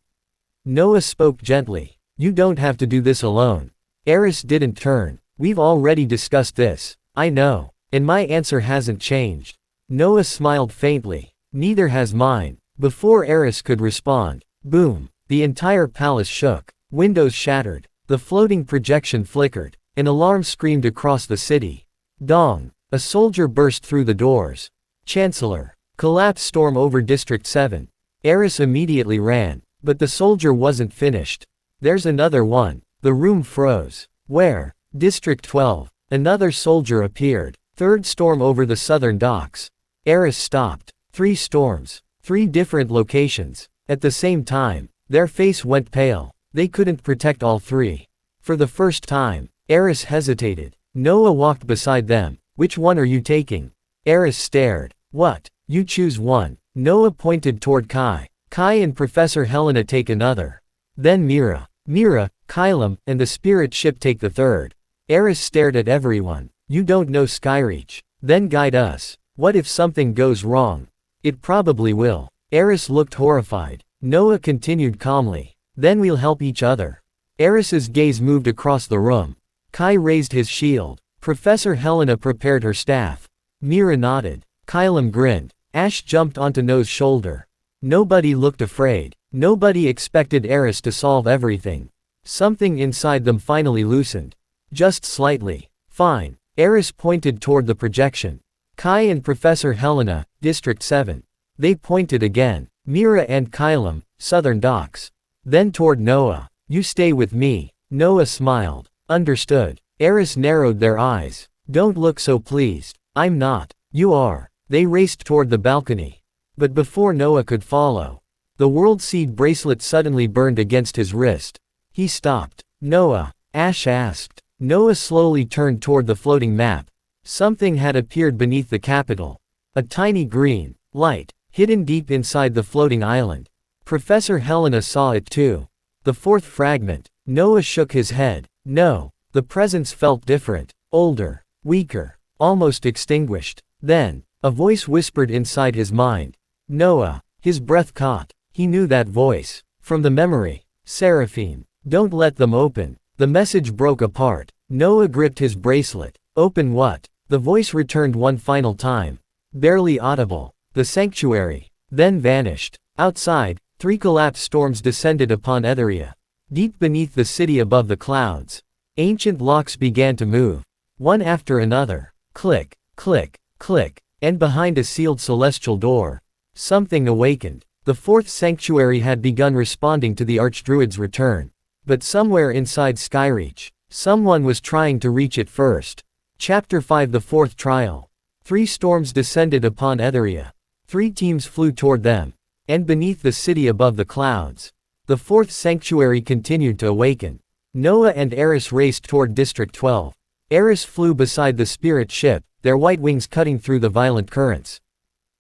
[SPEAKER 1] Noah spoke gently. You don't have to do this alone. Eris didn't turn. We've already discussed this. I know. And my answer hasn't changed. Noah smiled faintly. Neither has mine. Before Eris could respond, boom, the entire palace shook. Windows shattered. The floating projection flickered. An alarm screamed across the city. Dong. A soldier burst through the doors. Chancellor. Collapse storm over District 7. Eris immediately ran. But the soldier wasn't finished. There's another one. The room froze. Where? District 12. Another soldier appeared. Third storm over the southern docks. Eris stopped. 3 storms. 3 different locations. At the same time, their face went pale. They couldn't protect all 3. For the first time, Eris hesitated. Noah walked beside them. Which one are you taking? Eris stared. What? You choose one. Noah pointed toward Kai. Kai and Professor Helena take another. Then Mira. Mira, Kylam, and the spirit ship take the third. Eris stared at everyone. You don't know Skyreach. Then guide us. What if something goes wrong? It probably will. Eris looked horrified. Noah continued calmly. Then we'll help each other. Eris's gaze moved across the room. Kai raised his shield. Professor Helena prepared her staff. Mira nodded. Kylam grinned. Ash jumped onto Noah's shoulder. Nobody looked afraid. Nobody expected Eris to solve everything. Something inside them finally loosened. Just slightly. Fine. Eris pointed toward the projection. Kai and Professor Helena, District 7. They pointed again. Mira and Kylam, Southern Docks. Then toward Noah. You stay with me. Noah smiled. Understood. Eris narrowed their eyes. Don't look so pleased. I'm not. You are. They raced toward the balcony. But before Noah could follow, the World Seed bracelet suddenly burned against his wrist. He stopped. Noah? Ash asked. Noah slowly turned toward the floating map. Something had appeared beneath the capital. A tiny green light, hidden deep inside the floating island. Professor Helena saw it too. The fourth fragment. Noah shook his head. No. The presence felt different. Older. Weaker. Almost extinguished. Then, a voice whispered inside his mind. Noah. His breath caught. He knew that voice. From the memory. Seraphine. Don't let them open. The message broke apart. Noah gripped his bracelet. Open what? The voice returned one final time. Barely audible. The sanctuary. Then vanished. Outside, 3 collapse storms descended upon Etheria. Deep beneath the city above the clouds, ancient locks began to move. One after another. Click, click, click, and behind a sealed celestial door, something awakened. The fourth sanctuary had begun responding to the Archdruid's return. But somewhere inside Skyreach, someone was trying to reach it first. Chapter 5: The Fourth Trial. 3 storms descended upon Etheria. 3 teams flew toward them. And beneath the city above the clouds, the fourth sanctuary continued to awaken. Noah and Eris raced toward District 12. Eris flew beside the spirit ship, their white wings cutting through the violent currents.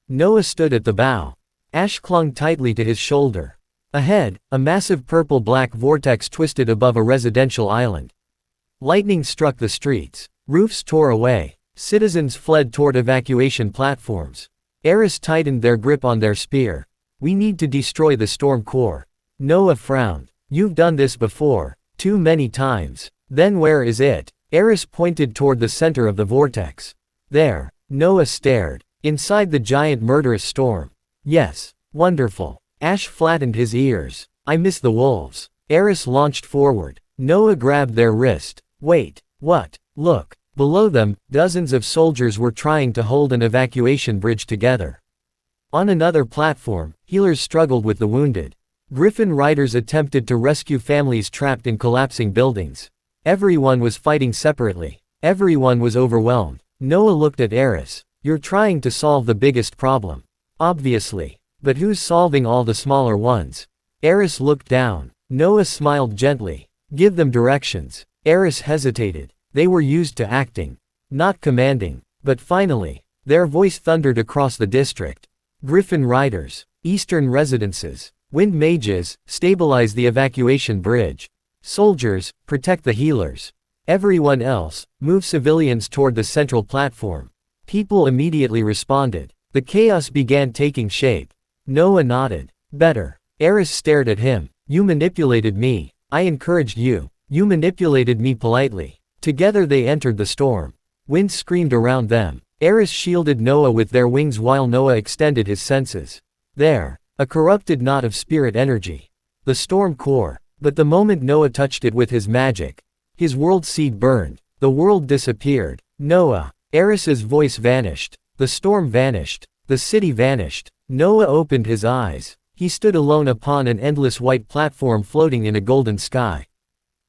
[SPEAKER 1] Noah stood at the bow. Ash clung tightly to his shoulder. Ahead, a massive purple-black vortex twisted above a residential island. Lightning struck the streets. Roofs tore away. Citizens fled toward evacuation platforms. Eris tightened their grip on their spear. "We need to destroy the storm core." Noah frowned. "You've done this before. Too many times." "Then where is it?" Eris pointed toward the center of the vortex. "There." Noah stared. "Inside the giant murderous storm." "Yes. Wonderful." Ash flattened his ears. "I miss the wolves." Eris launched forward. Noah grabbed their wrist. "Wait. What?" "Look." Below them, dozens of soldiers were trying to hold an evacuation bridge together. On another platform, healers struggled with the wounded. Griffin riders attempted to rescue families trapped in collapsing buildings. Everyone was fighting separately. Everyone was overwhelmed. Noah looked at Eris. "You're trying to solve the biggest problem." "Obviously. But who's solving all the smaller ones?" Eris looked down. Noah smiled gently. "Give them directions." Eris hesitated. They were used to acting, not commanding. But finally, their voice thundered across the district. "Griffin riders, eastern residences, wind mages, stabilize the evacuation bridge. Soldiers, protect the healers. Everyone else, move civilians toward the central platform." People immediately responded. The chaos began taking shape. Noah nodded. "Better." Eris stared at him. "You manipulated me. I encouraged you. You manipulated me politely." Together they entered the storm. Wind screamed around them. Eris shielded Noah with their wings while Noah extended his senses. There, a corrupted knot of spirit energy. The storm core. But the moment Noah touched it with his magic, his world seed burned. The world disappeared. "Noah." Eris's voice vanished. The storm vanished. The city vanished. Noah opened his eyes. He stood alone upon an endless white platform floating in a golden sky.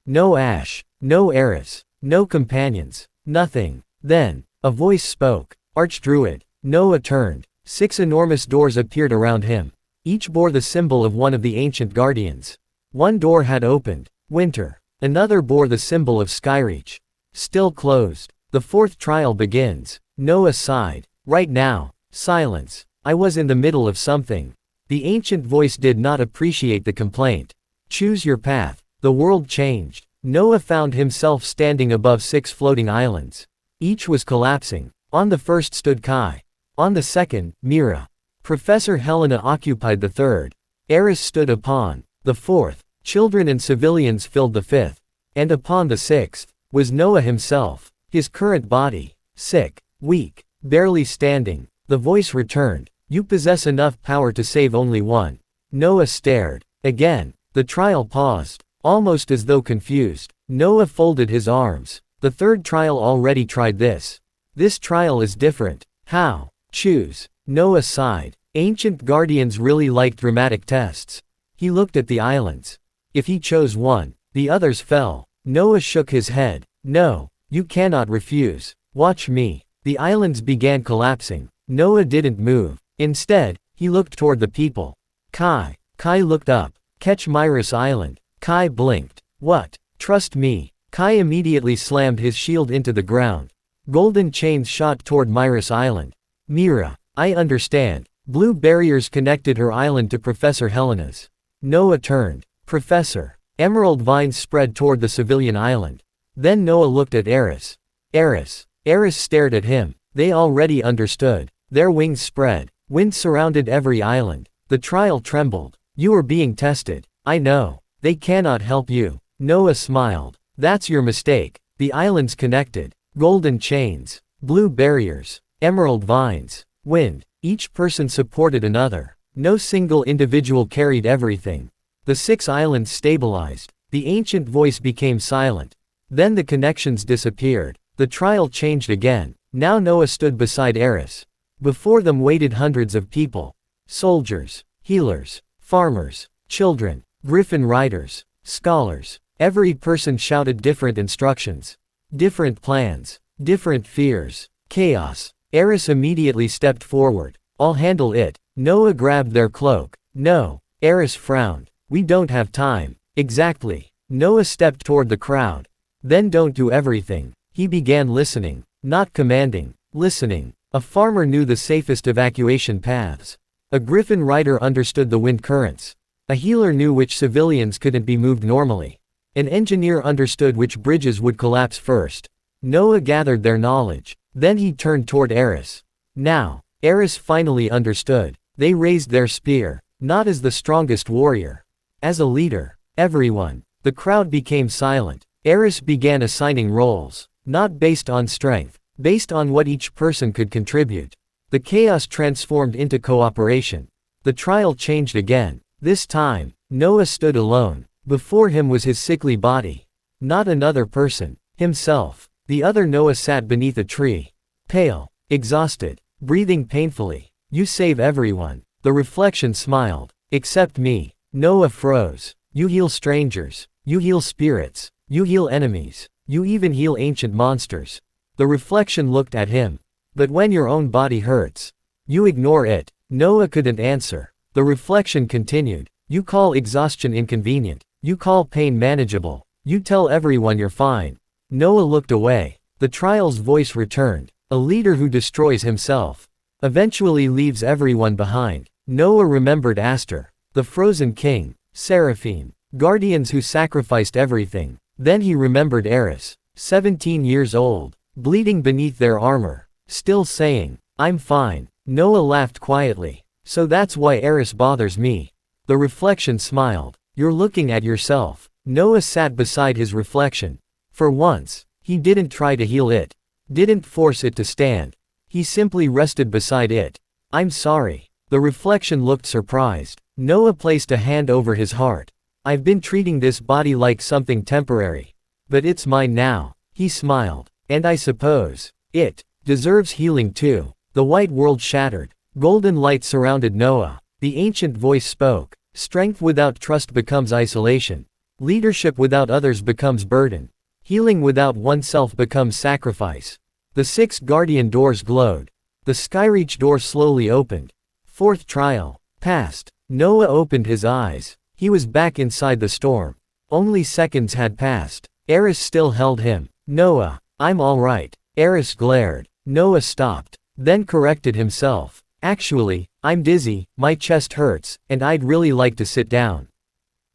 [SPEAKER 1] No Ash. No Eris. No companions. Nothing. Then, a voice spoke. "Archdruid." Noah turned. 6 enormous doors appeared around him. Each bore the symbol of one of the ancient guardians. One door had opened. Winter. Another bore the symbol of Skyreach. Still closed. "The fourth trial begins." Noah sighed. "Right now." Silence. "I was in the middle of something." The ancient voice did not appreciate the complaint. "Choose your path." The world changed. Noah found himself standing above 6 floating islands. Each was collapsing. On the first stood Kai. On the second, Mira. Professor Helena occupied the third. Eris stood upon the fourth. Children and civilians filled the fifth. And upon the sixth, was Noah himself. His current body. Sick. Weak. Barely standing. The voice returned. "You possess enough power to save only one." Noah stared. Again, the trial paused. Almost as though confused, Noah folded his arms. "The third trial already tried this. This trial is different." "How?" "Choose." Noah sighed. Ancient guardians really like dramatic tests. He looked at the islands. If he chose one, the others fell. Noah shook his head. "No, you cannot refuse. Watch me." The islands began collapsing. Noah didn't move. Instead, he looked toward the people. Kai. Kai looked up. "Catch Myris Island." Kai blinked. "What?" "Trust me." Kai immediately slammed his shield into the ground. Golden chains shot toward Myris Island. "Mira, I understand." Blue barriers connected her island to Professor Helena's. Noah turned. "Professor." Emerald vines spread toward the civilian island. Then Noah looked at Eris. "Eris." Eris stared at him. They already understood. Their wings spread. Wind surrounded every island. The trial trembled. "You are being tested." "I know. They cannot help you." Noah smiled. "That's your mistake." The islands connected. Golden chains. Blue barriers. Emerald vines. Wind. Each person supported another. No single individual carried everything. The 6 islands stabilized. The ancient voice became silent. Then the connections disappeared. The trial changed again. Now Noah stood beside Eris. Before them waited hundreds of people. Soldiers, healers, farmers, children, griffin riders, scholars. Every person shouted different instructions. Different plans. Different fears. Chaos. Eris immediately stepped forward. I'll handle it. Noah grabbed their cloak. No. Eris frowned. We don't have time. Exactly. Noah stepped toward the crowd. Then don't do everything. He began listening. Not commanding. Listening. A farmer knew the safest evacuation paths. A griffin rider understood the wind currents. A healer knew which civilians couldn't be moved normally. An engineer understood which bridges would collapse first. Noah gathered their knowledge. Then he turned toward Eris. Now, Eris finally understood. They raised their spear. Not as the strongest warrior. As a leader. Everyone. The crowd became silent. Eris began assigning roles. Not based on strength. Based on what each person could contribute. The chaos transformed into cooperation. The trial changed again. This time, Noah stood alone. Before him was his sickly body. Not another person. Himself. The other Noah sat beneath a tree. Pale. Exhausted. Breathing painfully. You save everyone. The reflection smiled. Except me. Noah froze. You heal strangers. You heal spirits. You heal enemies. You even heal ancient monsters. The reflection looked at him. But when your own body hurts, you ignore it. Noah couldn't answer. The reflection continued. You call exhaustion inconvenient. You call pain manageable. You tell everyone you're fine. Noah looked away. The trial's voice returned. A leader who destroys himself eventually leaves everyone behind. Noah remembered Aster, the frozen king, Seraphim, guardians who sacrificed everything. Then he remembered Eris, 17 years old, bleeding beneath their armor, still saying, I'm fine. Noah laughed quietly. So that's why Eris bothers me. The reflection smiled. You're looking at yourself. Noah sat beside his reflection. For once, he didn't try to heal it. Didn't force it to stand. He simply rested beside it. I'm sorry. The reflection looked surprised. Noah placed a hand over his heart. I've been treating this body like something temporary. But it's mine now. He smiled. And I suppose it deserves healing too. The white world shattered. Golden light surrounded Noah. The ancient voice spoke. Strength without trust becomes isolation. Leadership without others becomes burden. Healing without oneself becomes sacrifice. The 6 guardian doors glowed. The Skyreach door slowly opened. Fourth trial passed. Noah opened his eyes. He was back inside the storm. Only seconds had passed. Eris still held him. Noah, I'm all right. Eris glared. Noah stopped. Then corrected himself. Actually, I'm dizzy, my chest hurts, and I'd really like to sit down.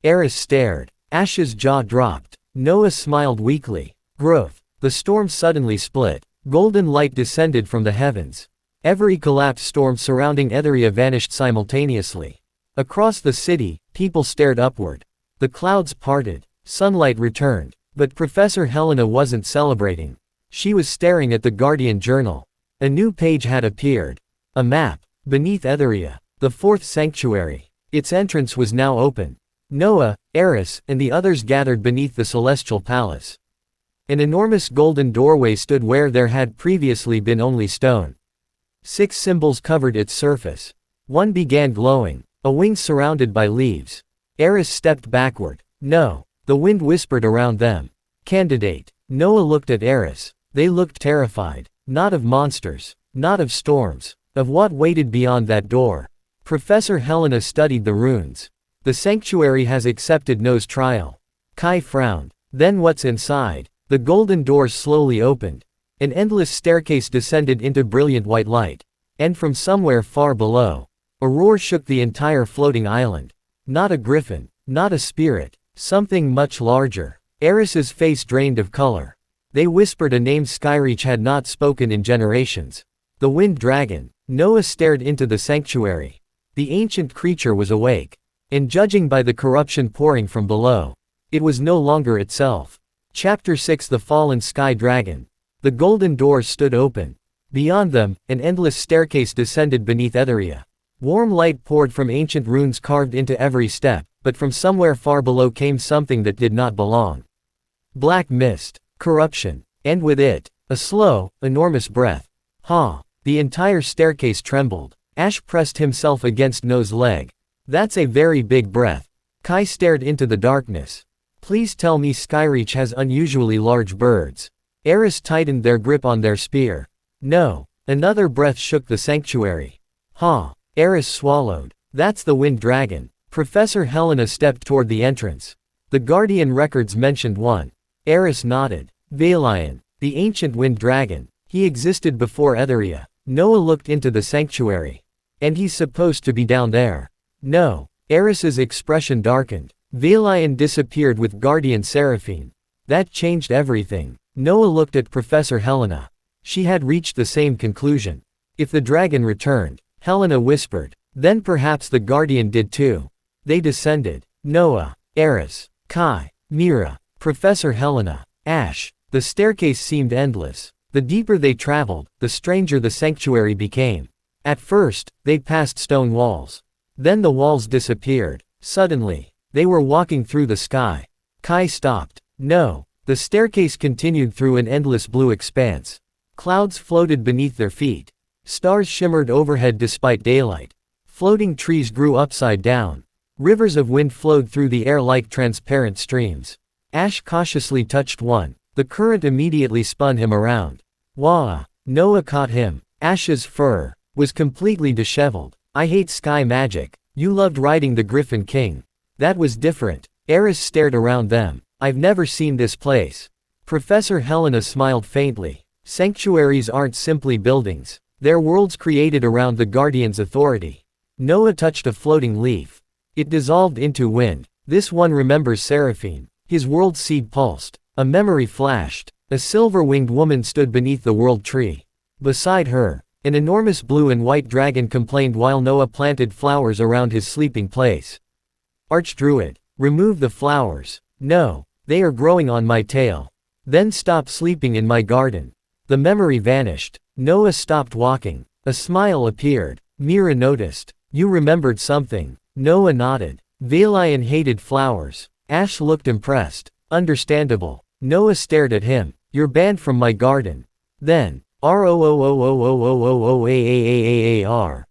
[SPEAKER 1] Eris stared. Ash's jaw dropped. Noah smiled weakly. Growth. The storm suddenly split. Golden light descended from the heavens. Every collapsed storm surrounding Etheria vanished simultaneously. Across the city, people stared upward. The clouds parted. Sunlight returned. But Professor Helena wasn't celebrating. She was staring at the Guardian Journal. A new page had appeared. A map. Beneath Etheria. The 4th Sanctuary. Its entrance was now open. Noah, Eris, and the others gathered beneath the Celestial Palace. An enormous golden doorway stood where there had previously been only stone. 6 symbols covered its surface. One began glowing. A wing surrounded by leaves. Eris stepped backward. No. The wind whispered around them. Candidate. Noah looked at Eris. They looked terrified. Not of monsters. Not of storms. Of what waited beyond that door. Professor Helena studied the runes. The sanctuary has accepted Noah's trial. Kai frowned. Then what's inside? The golden doors slowly opened. An endless staircase descended into brilliant white light. And from somewhere far below, a roar shook the entire floating island. Not a griffin. Not a spirit. Something much larger. Eris's face drained of color. They whispered a name Skyreach had not spoken in generations. The Wind Dragon. Noah stared into the sanctuary. The ancient creature was awake. And judging by the corruption pouring from below, it was no longer itself. Chapter 6 The Fallen Sky Dragon. The golden doors stood open. Beyond them, an endless staircase descended beneath Etheria. Warm light poured from ancient runes carved into every step. but from somewhere far below came something that did not belong. Black mist, corruption, and with it, a slow, enormous breath. The entire staircase trembled. Ash pressed himself against No's leg. That's a very big breath. Kai stared into the darkness. Please tell me Skyreach has unusually large birds. Eris tightened their grip on their spear. No. Another breath shook the sanctuary. Eris swallowed. That's the wind dragon. Professor Helena stepped toward the entrance. The Guardian records mentioned one. Eris nodded. Valion, the ancient wind dragon. He existed before Etheria. Noah looked into the sanctuary. And he's supposed to be down there. No. Eris's expression darkened. Valion disappeared with Guardian Seraphine. That changed everything. Noah looked at Professor Helena. She had reached the same conclusion. If the dragon returned, Helena whispered, then perhaps the Guardian did too. They descended. Noah, Eris, Kai, Mira, Professor Helena, Ash. The staircase seemed endless. The deeper they traveled, the stranger the sanctuary became. At first, they passed stone walls. Then the walls disappeared. Suddenly, they were walking through the sky. Kai stopped. No. The staircase continued through an endless blue expanse. Clouds floated beneath their feet. Stars shimmered overhead despite daylight. Floating trees grew upside down. Rivers of wind flowed through the air like transparent streams. Ash cautiously touched one. The current immediately spun him around. Wah! Noah caught him. Ash's fur was completely disheveled. I hate sky magic. You loved riding the Griffin King. That was different. Eris stared around them. I've never seen this place. Professor Helena smiled faintly. Sanctuaries aren't simply buildings. They're worlds created around the Guardian's authority. Noah touched a floating leaf. It dissolved into wind. This one remembers Seraphine. His world seed pulsed. A memory flashed. A silver-winged woman stood beneath the world tree. Beside her, an enormous blue and white dragon complained while Noah planted flowers around his sleeping place. Archdruid, remove the flowers. No, they are growing on my tail. Then stop sleeping in my garden. The memory vanished. Noah stopped walking. A smile appeared. Mira noticed. You remembered something. Noah nodded. Valion hated flowers. Ash looked impressed. Understandable. Noah stared at him. You're banned from my garden. Then, ROOOOOOOOOAAAAAR.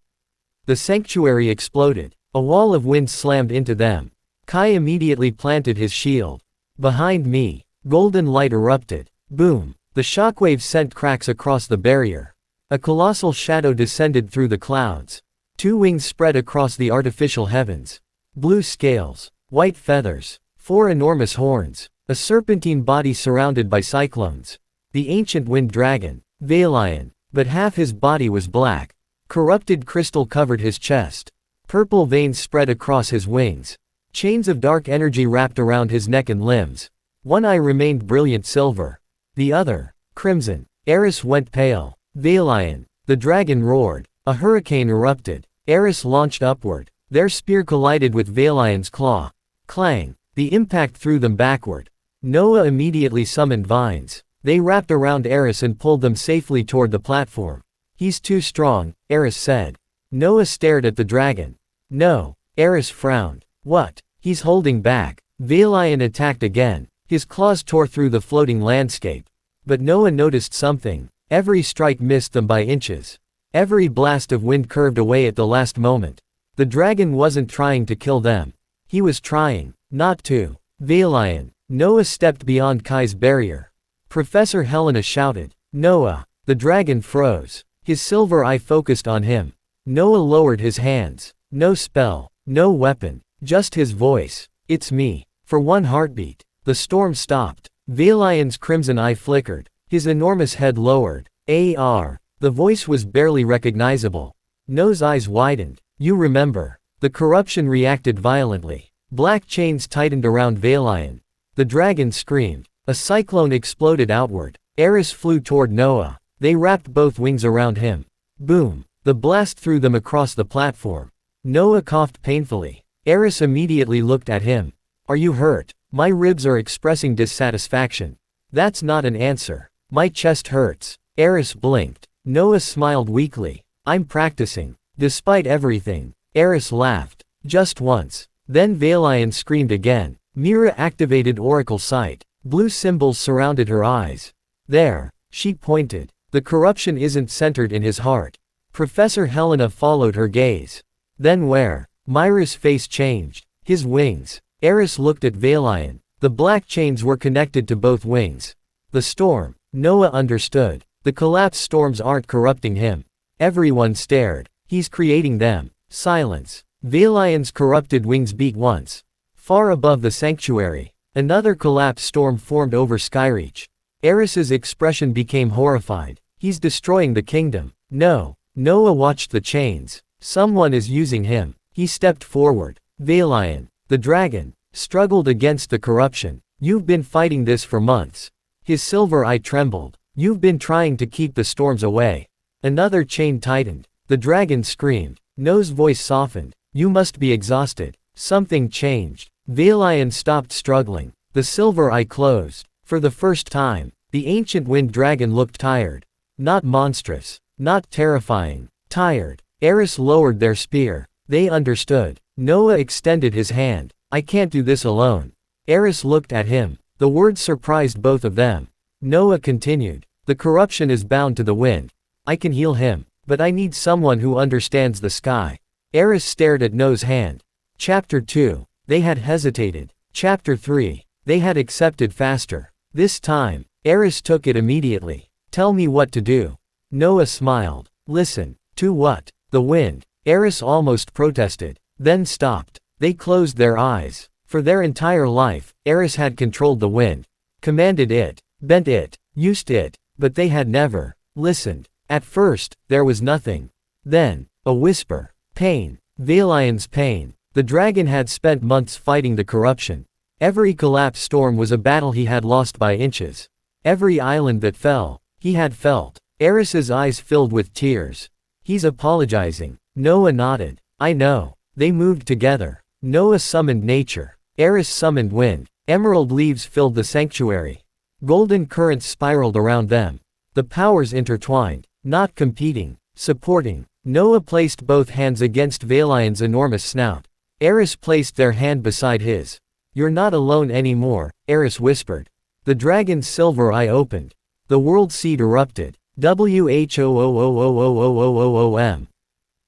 [SPEAKER 1] The sanctuary exploded. A wall of wind slammed into them. Kai immediately planted his shield. Behind me, golden light erupted. Boom. The shockwave sent cracks across the barrier. A colossal shadow descended through the clouds. Two wings spread across the artificial heavens. Blue scales, white feathers, four enormous horns, a serpentine body surrounded by cyclones. The ancient wind dragon, Valion, but half his body was black. Corrupted crystal covered his chest. Purple veins spread across his wings. Chains of dark energy wrapped around his neck and limbs. One eye remained brilliant silver. The other, crimson. Eris went pale. Valion. The dragon roared. A hurricane erupted. Eris launched upward. Their spear collided with Valion's claw. Clang. The impact threw them backward. Noah immediately summoned vines. They wrapped around Eris and pulled them safely toward the platform. He's too strong, Eris said. Noah stared at the dragon. No. Eris frowned. What? He's holding back. Valion attacked again. His claws tore through the floating landscape. But Noah noticed something. Every strike missed them by inches. Every blast of wind curved away at the last moment. The dragon wasn't trying to kill them. He was trying not to. Valion. Noah stepped beyond Kai's barrier. Professor Helena shouted. Noah. The dragon froze. His silver eye focused on him. Noah lowered his hands. No spell. No weapon. Just his voice. It's me. For one heartbeat. The storm stopped. Valion's crimson eye flickered. His enormous head lowered. AR. The voice was barely recognizable. Noah's eyes widened. You remember. The corruption reacted violently. Black chains tightened around Valion. The dragon screamed. A cyclone exploded outward. Eris flew toward Noah. They wrapped both wings around him. Boom. The blast threw them across the platform. Noah coughed painfully. Eris immediately looked at him. Are you hurt? My ribs are expressing dissatisfaction. That's not an answer. My chest hurts. Eris blinked. Noah smiled weakly. I'm practicing. Despite everything. Eris laughed. Just once. Then Valion screamed again. Mira activated Oracle Sight. Blue symbols surrounded her eyes. There, she pointed. The corruption isn't centered in his heart. Professor Helena followed her gaze. Then where? Myra's face changed. His wings. Eris looked at Valion. The black chains were connected to both wings. The storm. Noah understood. The collapse storms aren't corrupting him. Everyone stared. He's creating them. Silence. Valion's corrupted wings beat once. Far above the sanctuary, another collapse storm formed over Skyreach. Eris's expression became horrified. He's destroying the kingdom. No. Noah watched the chains. Someone is using him. He stepped forward. Valion, the dragon, struggled against the corruption. You've been fighting this for months. His silver eye trembled. You've been trying to keep the storms away. Another chain tightened. The dragon screamed. Noah's voice softened. You must be exhausted. Something changed. Valion stopped struggling. The silver eye closed. For the first time, the ancient wind dragon looked tired. Not monstrous. Not terrifying. Tired. Eris lowered their spear. They understood. Noah extended his hand. I can't do this alone. Eris looked at him. The words surprised both of them. Noah continued. The corruption is bound to the wind. I can heal him, but I need someone who understands the sky. Eris stared at Noah's hand. Chapter 2. They had hesitated. Chapter 3. They had accepted faster. This time, Eris took it immediately. Tell me what to do. Noah smiled. Listen. To what? The wind. Eris almost protested, then stopped. They closed their eyes. For their entire life, Eris had controlled the wind. Commanded it. Bent it. Used it. But they had never listened. At first, there was nothing. Then, a whisper. Pain. Valion's pain. The dragon had spent months fighting the corruption. Every collapse storm was a battle he had lost by inches. Every island that fell, he had felt. Eris's eyes filled with tears. He's apologizing. Noah nodded. I know. They moved together. Noah summoned nature. Eris summoned wind. Emerald leaves filled the sanctuary. Golden currents spiraled around them. The powers intertwined, not competing, supporting. Noah placed both hands against Valion's enormous snout. Eris placed their hand beside his. You're not alone anymore, Eris whispered. The dragon's silver eye opened. The world seed erupted. WHOOOOOOOOOOOM.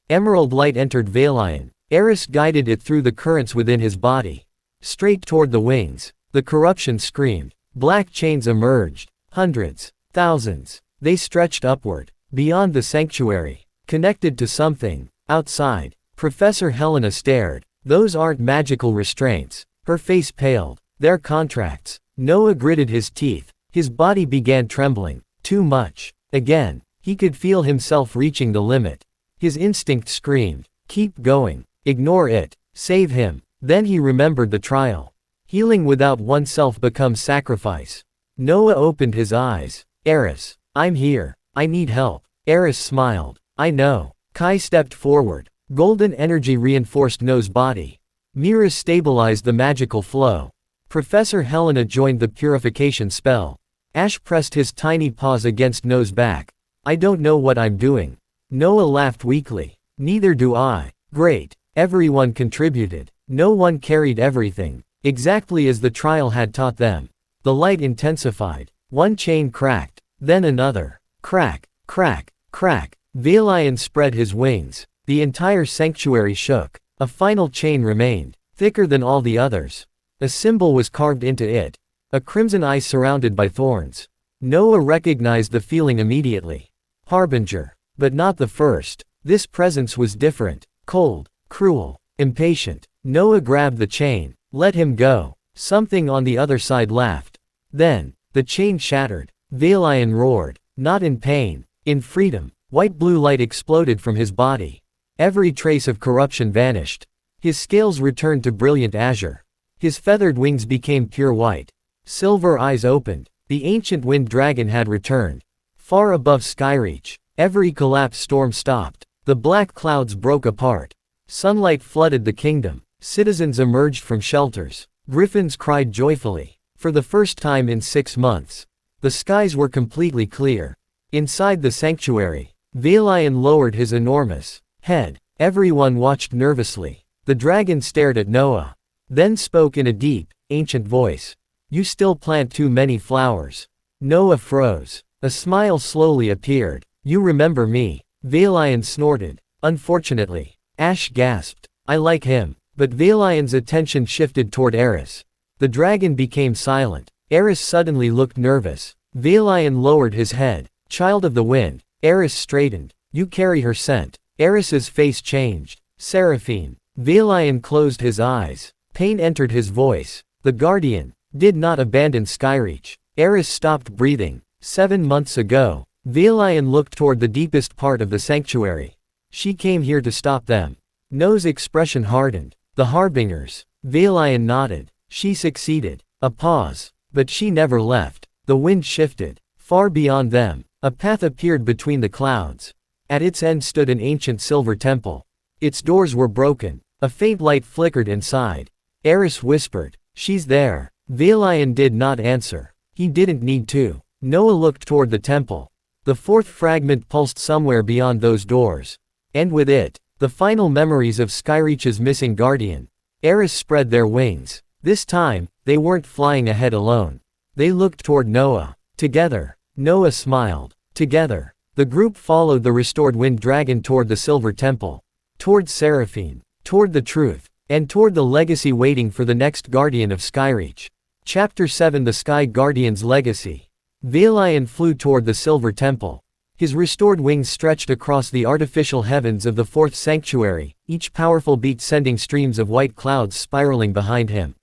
[SPEAKER 1] Emerald light entered Valion. Eris guided it through the currents within his body. Straight toward the wings. The corruption screamed. Black chains emerged. Hundreds. Thousands. They stretched upward. Beyond the sanctuary. Connected to something. Outside. Professor Helena stared. Those aren't magical restraints. Her face paled. They're contracts. Noah gritted his teeth. His body began trembling. Too much. Again. He could feel himself reaching the limit. His instinct screamed. Keep going. Ignore it. Save him. Then he remembered the trial. Healing without oneself becomes sacrifice. Noah opened his eyes. Eris. I'm here. I need help. Eris smiled. I know. Kai stepped forward. Golden energy reinforced Noah's body. Mirrors stabilized the magical flow. Professor Helena joined the purification spell. Ash pressed his tiny paws against Noah's back. I don't know what I'm doing. Noah laughed weakly. Neither do I. Great. Everyone contributed. No one carried everything. Exactly as the trial had taught them. The light intensified. One chain cracked. Then another. Crack. Crack. Crack. Valion spread his wings. The entire sanctuary shook. A final chain remained. Thicker than all the others. A symbol was carved into it. A crimson eye surrounded by thorns. Noah recognized the feeling immediately. Harbinger. But not the first. This presence was different. Cold. Cruel. Impatient. Noah grabbed the chain. Let him go. Something on the other side laughed. Then, the chain shattered. Valion roared. Not in pain. In freedom. White-blue light exploded from his body. Every trace of corruption vanished. His scales returned to brilliant azure. His feathered wings became pure white. Silver eyes opened. The ancient wind dragon had returned. Far above Skyreach, every collapse storm stopped. The black clouds broke apart. Sunlight flooded the kingdom. Citizens emerged from shelters. Griffins cried joyfully. For the first time in 6 months. The skies were completely clear. Inside the sanctuary, Valion lowered his enormous head. Everyone watched nervously. The dragon stared at Noah. Then spoke in a deep, ancient voice. You still plant too many flowers. Noah froze. A smile slowly appeared. You remember me. Valion snorted. Unfortunately. Ash gasped. I like him. But Valion's attention shifted toward Eris. The dragon became silent. Eris suddenly looked nervous. Valion lowered his head. Child of the wind. Eris straightened. You carry her scent. Eris's face changed. Seraphine. Valion closed his eyes. Pain entered his voice. The guardian did not abandon Skyreach. Eris stopped breathing. 7 months ago. Valion looked toward the deepest part of the sanctuary. She came here to stop them. No's expression hardened. The harbingers. Valion nodded. She succeeded. A pause. But she never left. The wind shifted. Far beyond them, a path appeared between the clouds. At its end stood an ancient silver temple. Its doors were broken. A faint light flickered inside. Eris whispered, she's there. Valion did not answer. He didn't need to. Noah looked toward the temple. The fourth fragment pulsed somewhere beyond those doors. And with it, the final memories of Skyreach's missing guardian. Eris spread their wings. This time, they weren't flying ahead alone. They looked toward Noah. Together. Noah smiled. Together. The group followed the restored wind dragon toward the silver temple. Toward Seraphine. Toward the truth. And toward the legacy waiting for the next guardian of Skyreach. Chapter 7 The Sky Guardian's Legacy. Valion flew toward the silver temple. His restored wings stretched across the artificial heavens of the fourth sanctuary, each powerful beat sending streams of white clouds spiraling behind him.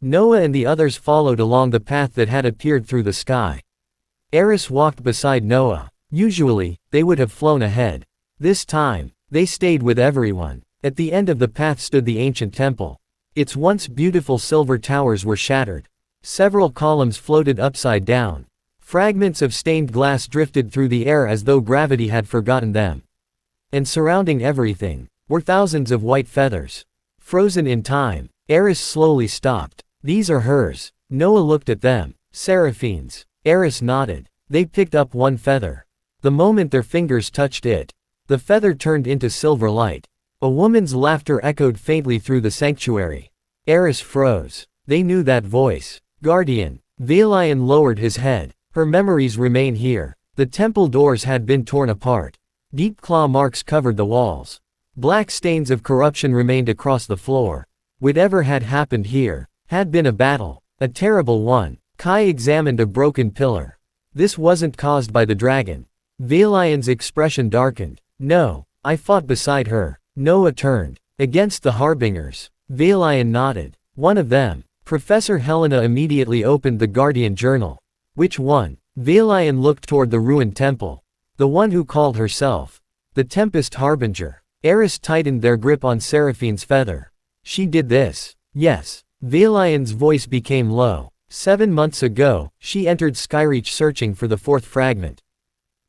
[SPEAKER 1] Noah and the others followed along the path that had appeared through the sky. Eris walked beside Noah. Usually, they would have flown ahead. This time, they stayed with everyone. At the end of the path stood the ancient temple. Its once beautiful silver towers were shattered. Several columns floated upside down. Fragments of stained glass drifted through the air as though gravity had forgotten them. And surrounding everything, were thousands of white feathers. Frozen in time, Eris slowly stopped. These are hers. Noah looked at them. Seraphine's. Eris nodded. They picked up one feather. The moment their fingers touched it, the feather turned into silver light. A woman's laughter echoed faintly through the sanctuary. Eris froze. They knew that voice. Guardian. Valion lowered his head. Her memories remain here. The temple doors had been torn apart. Deep claw marks covered the walls. Black stains of corruption remained across the floor. Whatever had happened here, had been a battle. A terrible one. Kai examined a broken pillar. This wasn't caused by the dragon. Valion's expression darkened. No, I fought beside her. Noah turned. Against the harbingers. Valion nodded. One of them. Professor Helena immediately opened the Guardian Journal. Which one? Valion looked toward the ruined temple. The one who called herself the Tempest Harbinger. Eris tightened their grip on Seraphine's feather. She did this. Yes. Valion's voice became low. 7 months ago, she entered Skyreach searching for the fourth fragment.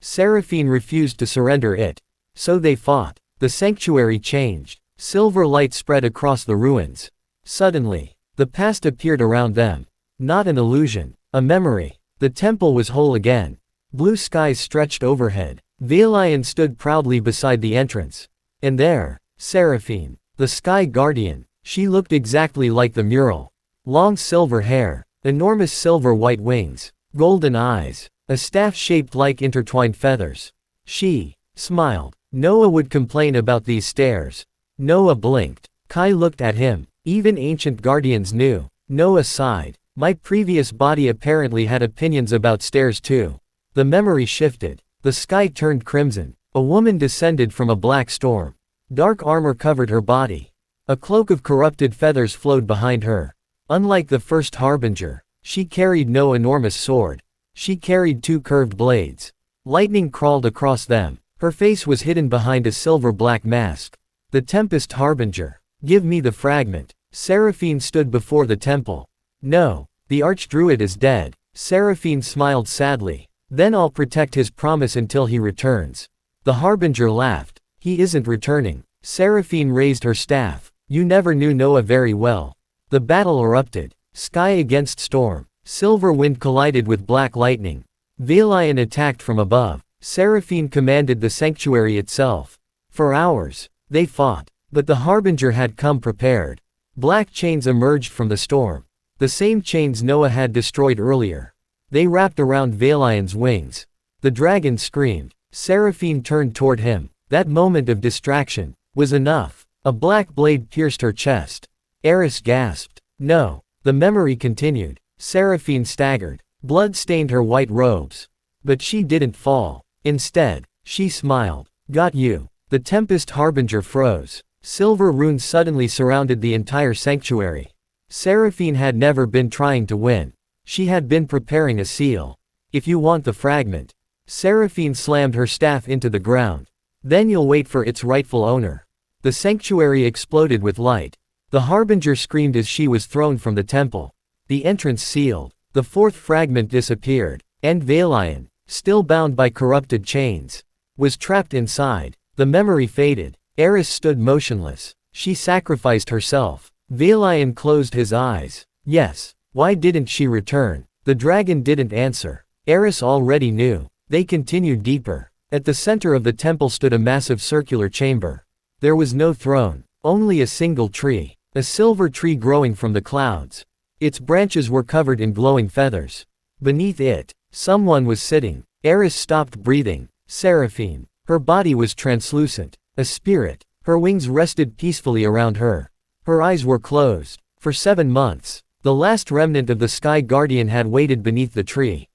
[SPEAKER 1] Seraphine refused to surrender it. So they fought. The sanctuary changed. Silver light spread across the ruins. Suddenly, the past appeared around them. Not an illusion. A memory. The temple was whole again. Blue skies stretched overhead. Valion stood proudly beside the entrance. And there, Seraphine, the Sky Guardian. She looked exactly like the mural. Long silver hair. Enormous silver white wings. Golden eyes. A staff shaped like intertwined feathers. She smiled. Noah would complain about these stairs. Noah blinked. Kai looked at him. Even ancient guardians knew. Noah sighed. My previous body apparently had opinions about stairs too. The memory shifted. The sky turned crimson. A woman descended from a black storm. Dark armor covered her body. A cloak of corrupted feathers flowed behind her. Unlike the first harbinger, she carried no enormous sword. She carried 2 curved blades. Lightning crawled across them. Her face was hidden behind a silver-black mask. The Tempest Harbinger. Give me the fragment. Seraphine stood before the temple. No, the Archdruid is dead. Seraphine smiled sadly. Then I'll protect his promise until he returns. The Harbinger laughed. He isn't returning. Seraphine raised her staff. You never knew Noah very well. The battle erupted. Sky against storm. Silver wind collided with black lightning. Valion attacked from above. Seraphine commanded the sanctuary itself. For hours, they fought. But the Harbinger had come prepared. Black chains emerged from the storm. The same chains Noah had destroyed earlier. They wrapped around Valion's wings. The dragon screamed. Seraphine turned toward him. That moment of distraction was enough. A black blade pierced her chest. Eris gasped. No. The memory continued. Seraphine staggered. Blood stained her white robes. But she didn't fall. Instead, she smiled. Got you. The Tempest Harbinger froze. Silver runes suddenly surrounded the entire sanctuary. Seraphine had never been trying to win. She had been preparing a seal. If you want the fragment. Seraphine slammed her staff into the ground. Then you'll wait for its rightful owner. The sanctuary exploded with light. The Harbinger screamed as she was thrown from the temple. The entrance sealed. The fourth fragment disappeared. And Valion, still bound by corrupted chains, was trapped inside. The memory faded. Eris stood motionless. She sacrificed herself. Valion closed his eyes. Yes. Why didn't she return? The dragon didn't answer. Eris already knew. They continued deeper. At the center of the temple stood a massive circular chamber. There was no throne. Only a single tree. A silver tree growing from the clouds. Its branches were covered in glowing feathers. Beneath it, someone was sitting. Eris stopped breathing. Seraphine. Her body was translucent. A spirit. Her wings rested peacefully around her. Her eyes were closed. For 7 months, the last remnant of the Sky Guardian had waited beneath the tree.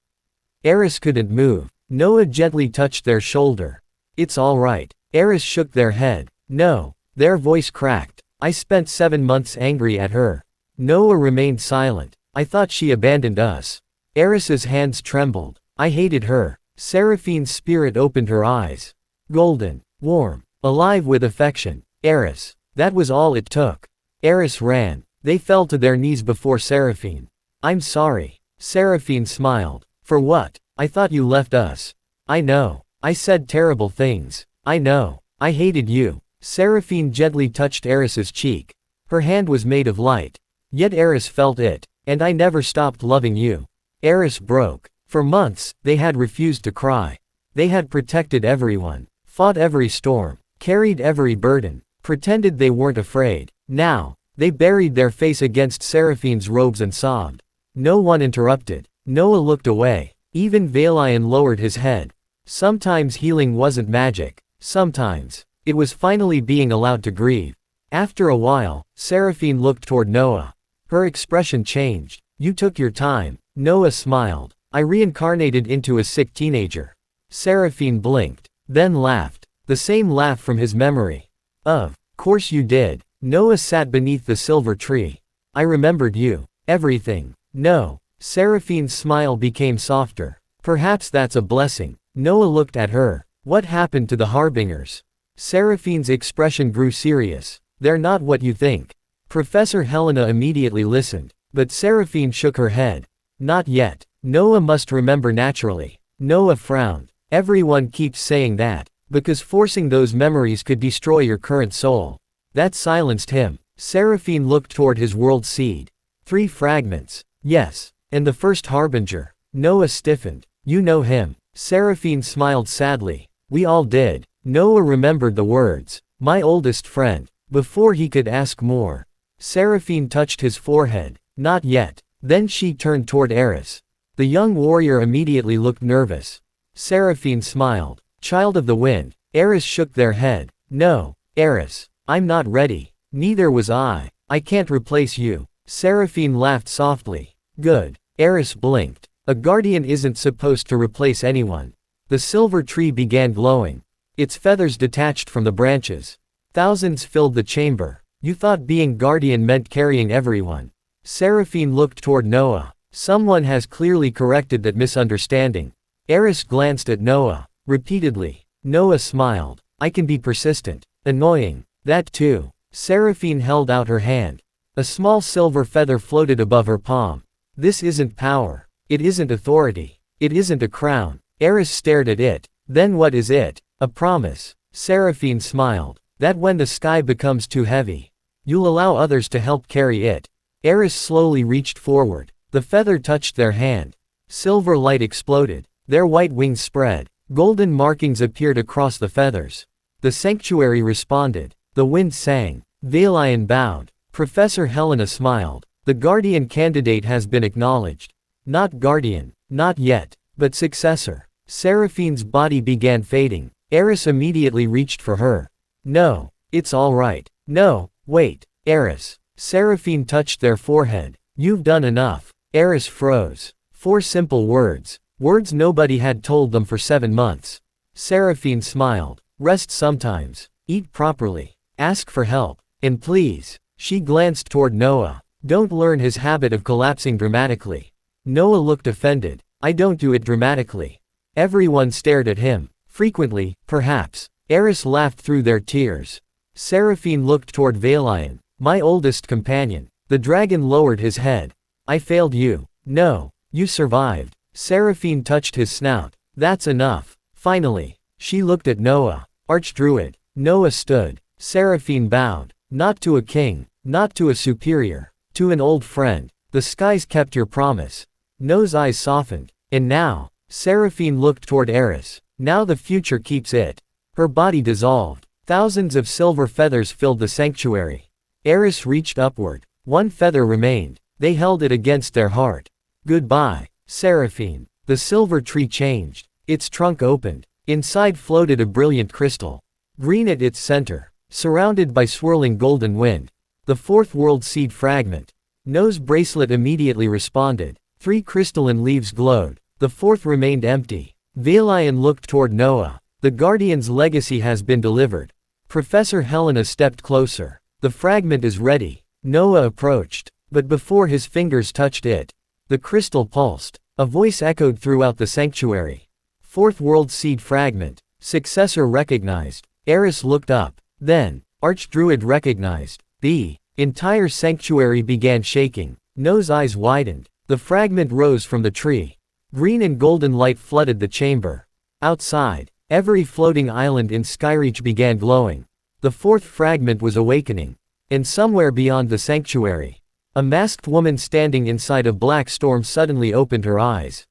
[SPEAKER 1] Eris couldn't move. Noah gently touched their shoulder. It's all right. Eris shook their head. No. Their voice cracked. I spent 7 months angry at her. Noah remained silent. I thought she abandoned us. Eris's hands trembled. I hated her. Seraphine's spirit opened her eyes. Golden. Warm. Alive with affection. Eris. That was all it took. Eris ran. They fell to their knees before Seraphine. I'm sorry. Seraphine smiled. For what? I thought you left us. I know. I said terrible things. I know. I hated you. Seraphine gently touched Eris's cheek. Her hand was made of light. Yet Eris felt it. And I never stopped loving you. Eris broke. For months, they had refused to cry. They had protected everyone. Fought every storm. Carried every burden. Pretended they weren't afraid. Now, they buried their face against Seraphine's robes and sobbed. No one interrupted. Noah looked away. Even Valion lowered his head. Sometimes healing wasn't magic. Sometimes, it was finally being allowed to grieve. After a while, Seraphine looked toward Noah. Her expression changed. You took your time. Noah smiled. I reincarnated into a sick teenager. Seraphine blinked. Then laughed. The same laugh from his memory. Of course you did. Noah sat beneath the silver tree. I remembered you. Everything. No. Seraphine's smile became softer. Perhaps that's a blessing. Noah looked at her. What happened to the Harbingers? Seraphine's expression grew serious. They're not what you think. Professor Helena immediately listened. But Seraphine shook her head. Not yet. Noah must remember naturally. Noah frowned. Everyone keeps saying that. Because forcing those memories could destroy your current soul. That silenced him. Seraphine looked toward his world seed. 3 fragments. Yes. And the first Harbinger. Noah stiffened. You know him. Seraphine smiled sadly. We all did. Noah remembered the words. My oldest friend. Before he could ask more. Seraphine touched his forehead. Not yet. Then she turned toward Eris. The young warrior immediately looked nervous. Seraphine smiled. Child of the wind. Eris shook their head. No, Eris. I'm not ready. Neither was I. I can't replace you. Seraphine laughed softly. Good. Eris blinked. A guardian isn't supposed to replace anyone. The silver tree began glowing. Its feathers detached from the branches. Thousands filled the chamber. You thought being guardian meant carrying everyone. Seraphine looked toward Noah. Someone has clearly corrected that misunderstanding. Eris glanced at Noah. Repeatedly. Noah smiled. I can be persistent. Annoying. That too. Seraphine held out her hand. A small silver feather floated above her palm. This isn't power. It isn't authority. It isn't a crown. Eris stared at it. Then what is it? A promise. Seraphine smiled. That when the sky becomes too heavy, you'll allow others to help carry it. Eris slowly reached forward. The feather touched their hand. Silver light exploded. Their white wings spread. Golden markings appeared across the feathers. The sanctuary responded. The wind sang. Valion bowed. Professor Helena smiled. The guardian candidate has been acknowledged. Not guardian, not yet, but successor. Seraphine's body began fading. Eris immediately reached for her. No, it's all right. No, wait, Eris. Seraphine touched their forehead. You've done enough. Eris froze. 4 simple words. Words nobody had told them for 7 months. Seraphine smiled. Rest sometimes. Eat properly. Ask for help. And please. She glanced toward Noah. Don't learn his habit of collapsing dramatically. Noah looked offended. I don't do it dramatically. Everyone stared at him. Frequently, perhaps. Eris laughed through their tears. Seraphine looked toward Valion. My oldest companion. The dragon lowered his head. I failed you. No, you survived. Seraphine touched his snout. That's enough. Finally. She looked at Noah. Archdruid. Noah stood. Seraphine bowed. Not to a king. Not to a superior. To an old friend. The skies kept your promise. Noah's eyes softened. And now. Seraphine looked toward Eris. Now the future keeps it. Her body dissolved. Thousands of silver feathers filled the sanctuary. Eris reached upward. 1 feather remained. They held it against their heart. Goodbye, Seraphine. The silver tree changed. Its trunk opened. Inside floated a brilliant crystal. Green at its center. Surrounded by swirling golden wind. The Fourth World Seed Fragment. Noah's bracelet immediately responded. 3 crystalline leaves glowed. The 4th remained empty. Valion looked toward Noah. The Guardian's legacy has been delivered. Professor Helena stepped closer. The fragment is ready. Noah approached. But before his fingers touched it, the crystal pulsed. A voice echoed throughout the sanctuary. Fourth World Seed Fragment. Successor recognized. Eris looked up. Then, Archdruid recognized. The entire sanctuary began shaking. Noah's eyes widened. The fragment rose from the tree. Green and golden light flooded the chamber. Outside, every floating island in Skyreach began glowing. The 4th fragment was awakening. And somewhere beyond the sanctuary, a masked woman standing inside a black storm suddenly opened her eyes.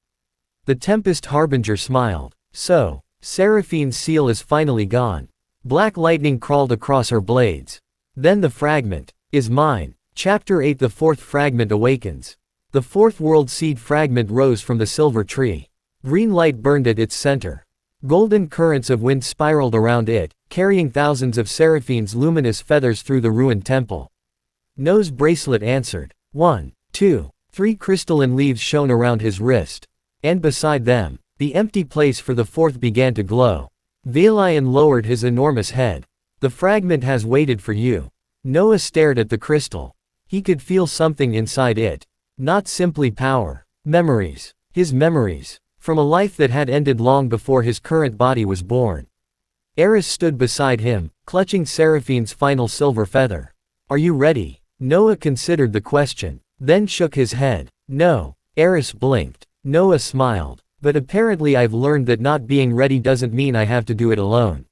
[SPEAKER 1] The Tempest Harbinger smiled. So, Seraphine's seal is finally gone. Black lightning crawled across her blades. Then the fragment is mine. Chapter 8. The 4th fragment awakens. The Fourth World Seed Fragment rose from the silver tree. Green light burned at its center. Golden currents of wind spiraled around it, carrying thousands of Seraphine's luminous feathers through the ruined temple. Noah's bracelet answered. 1, 2, 3 crystalline leaves shone around his wrist. And beside them, the empty place for the 4th began to glow. Valion lowered his enormous head. The fragment has waited for you. Noah stared at the crystal. He could feel something inside it. Not simply power. Memories. His memories. From a life that had ended long before his current body was born. Eris stood beside him, clutching Seraphine's final silver feather. Are you ready? Noah considered the question, then shook his head. No. Eris blinked. Noah smiled. But apparently I've learned that not being ready doesn't mean I have to do it alone.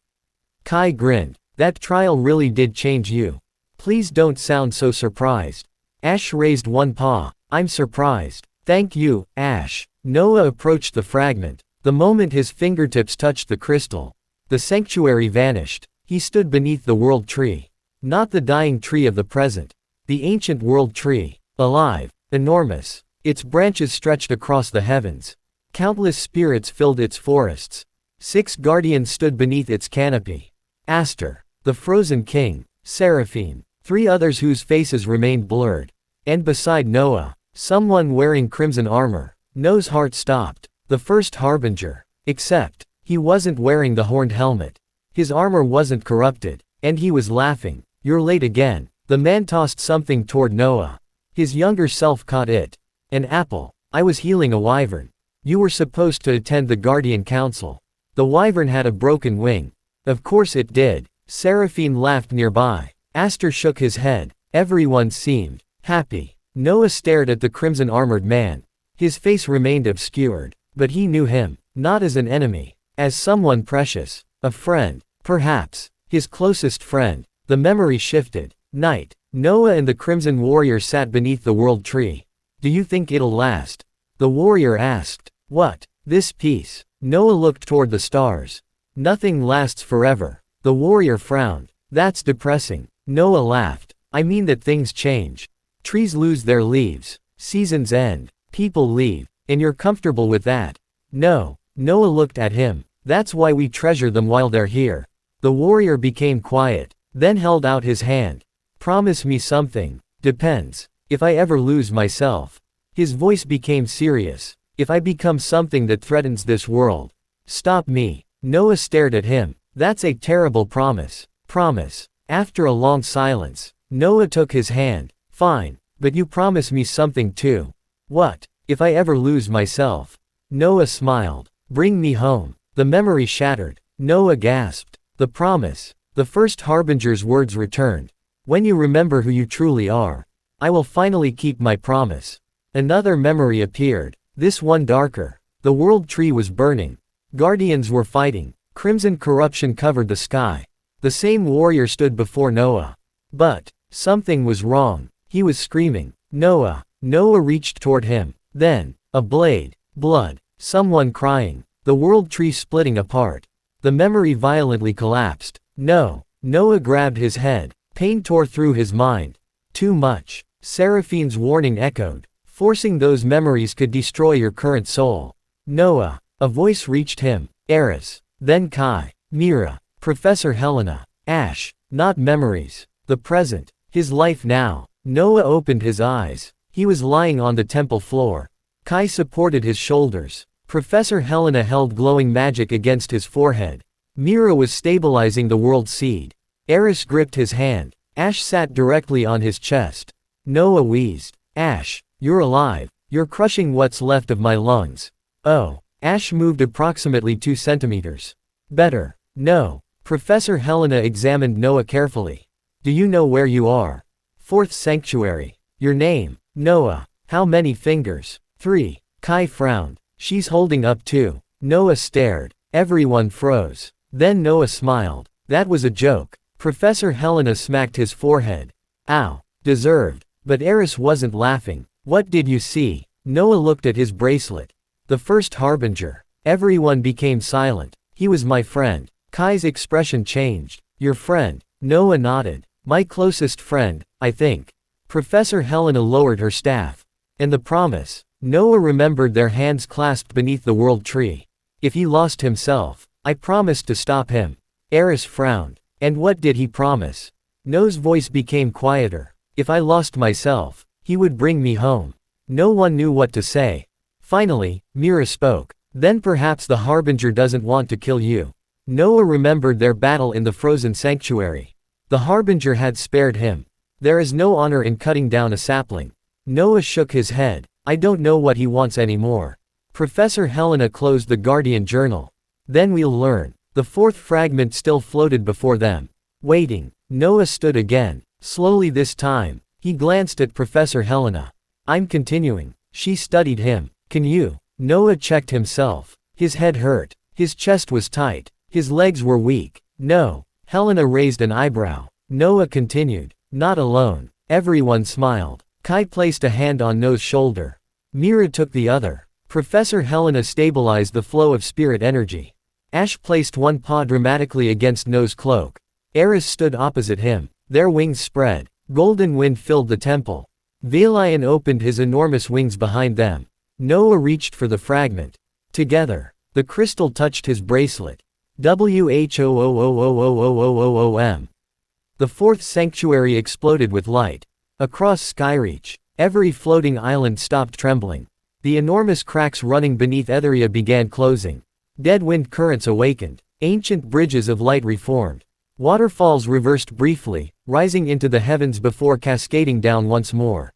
[SPEAKER 1] Kai grinned. That trial really did change you. Please don't sound so surprised. Ash raised one paw. I'm surprised. Thank you, Ash. Noah approached the fragment. The moment his fingertips touched the crystal, the sanctuary vanished. He stood beneath the world tree. Not the dying tree of the present. The ancient world tree. Alive. Enormous. Its branches stretched across the heavens. Countless spirits filled its forests. 6 guardians stood beneath its canopy. Aster. The frozen king. Seraphine. 3 others whose faces remained blurred. And beside Noah, someone wearing crimson armor. Noah's heart stopped. The first harbinger. Except, he wasn't wearing the horned helmet. His armor wasn't corrupted. And he was laughing. You're late again. The man tossed something toward Noah. His younger self caught it. An apple. I was healing a wyvern. You were supposed to attend the Guardian Council. The wyvern had a broken wing. Of course it did. Seraphine laughed nearby. Aster shook his head. Everyone seemed happy. Noah stared at the crimson-armored man. His face remained obscured. But he knew him. Not as an enemy. As someone precious. A friend. Perhaps. His closest friend. The memory shifted. Night. Noah and the Crimson Warrior sat beneath the world tree. Do you think it'll last? The warrior asked. What? This peace. Noah looked toward the stars. Nothing lasts forever. The warrior frowned. That's depressing. Noah laughed. I mean that things change. Trees lose their leaves. Seasons end. People leave. And you're comfortable with that? No. Noah looked at him. That's why we treasure them while they're here. The warrior became quiet, then held out his hand. Promise me something. Depends. If I ever lose myself. His voice became serious. If I become something that threatens this world. Stop me. Noah stared at him. That's a terrible promise. Promise. After a long silence, Noah took his hand. Fine. But you promise me something too. What? If I ever lose myself. Noah smiled. Bring me home. The memory shattered. Noah gasped. The promise. The first harbinger's words returned. When you remember who you truly are. I will finally keep my promise. Another memory appeared. This one darker. The world tree was burning. Guardians were fighting. Crimson corruption covered the sky. The same warrior stood before Noah. But something was wrong. He was screaming. Noah. Noah reached toward him. Then, a blade. Blood. Someone crying. The world tree splitting apart. The memory violently collapsed. No. Noah grabbed his head. Pain tore through his mind. Too much. Seraphine's warning echoed. Forcing those memories could destroy your current soul. Noah. A voice reached him. Eris. Then Kai. Mira. Professor Helena. Ash. Not memories. The present. His life now. Noah opened his eyes. He was lying on the temple floor. Kai supported his shoulders. Professor Helena held glowing magic against his forehead. Mira was stabilizing the world seed. Eris gripped his hand. Ash sat directly on his chest. Noah wheezed. Ash, you're alive. You're crushing what's left of my lungs. Oh. Ash moved approximately 2 centimeters. Better. No. Professor Helena examined Noah carefully. Do you know where you are? Fourth Sanctuary. Your name? Noah. How many fingers? 3. Kai frowned. She's holding up 2. Noah stared. Everyone froze. Then Noah smiled. That was a joke. Professor Helena smacked his forehead. Ow. Deserved. But Eris wasn't laughing. What did you see? Noah looked at his bracelet. The first harbinger. Everyone became silent. He was my friend. Kai's expression changed. Your friend. Noah nodded. My closest friend, I think. Professor Helena lowered her staff. And the promise. Noah remembered their hands clasped beneath the world tree. If he lost himself, I promised to stop him. Eris frowned. And what did he promise? Noah's voice became quieter. If I lost myself, he would bring me home. No one knew what to say. Finally, Mira spoke. Then perhaps the harbinger doesn't want to kill you. Noah remembered their battle in the frozen sanctuary. The harbinger had spared him. There is no honor in cutting down a sapling. Noah shook his head. I don't know what he wants anymore. Professor Helena closed the Guardian journal. Then we'll learn. The fourth fragment still floated before them. Waiting. Noah stood again. Slowly this time, he glanced at Professor Helena. I'm continuing. She studied him. Can you? Noah checked himself. His head hurt. His chest was tight. His legs were weak. No. Helena raised an eyebrow. Noah continued. Not alone. Everyone smiled. Kai placed a hand on Noah's shoulder. Mira took the other. Professor Helena stabilized the flow of spirit energy. Ash placed one paw dramatically against Noah's cloak. Eris stood opposite him. Their wings spread. Golden wind filled the temple. Valion opened his enormous wings behind them. Noah reached for the fragment. Together, the crystal touched his bracelet. WHOOOOOOOOOOOM. The fourth sanctuary exploded with light. Across Skyreach, every floating island stopped trembling. The enormous cracks running beneath Etheria began closing. Dead wind currents awakened. Ancient bridges of light reformed. Waterfalls reversed briefly, rising into the heavens before cascading down once more.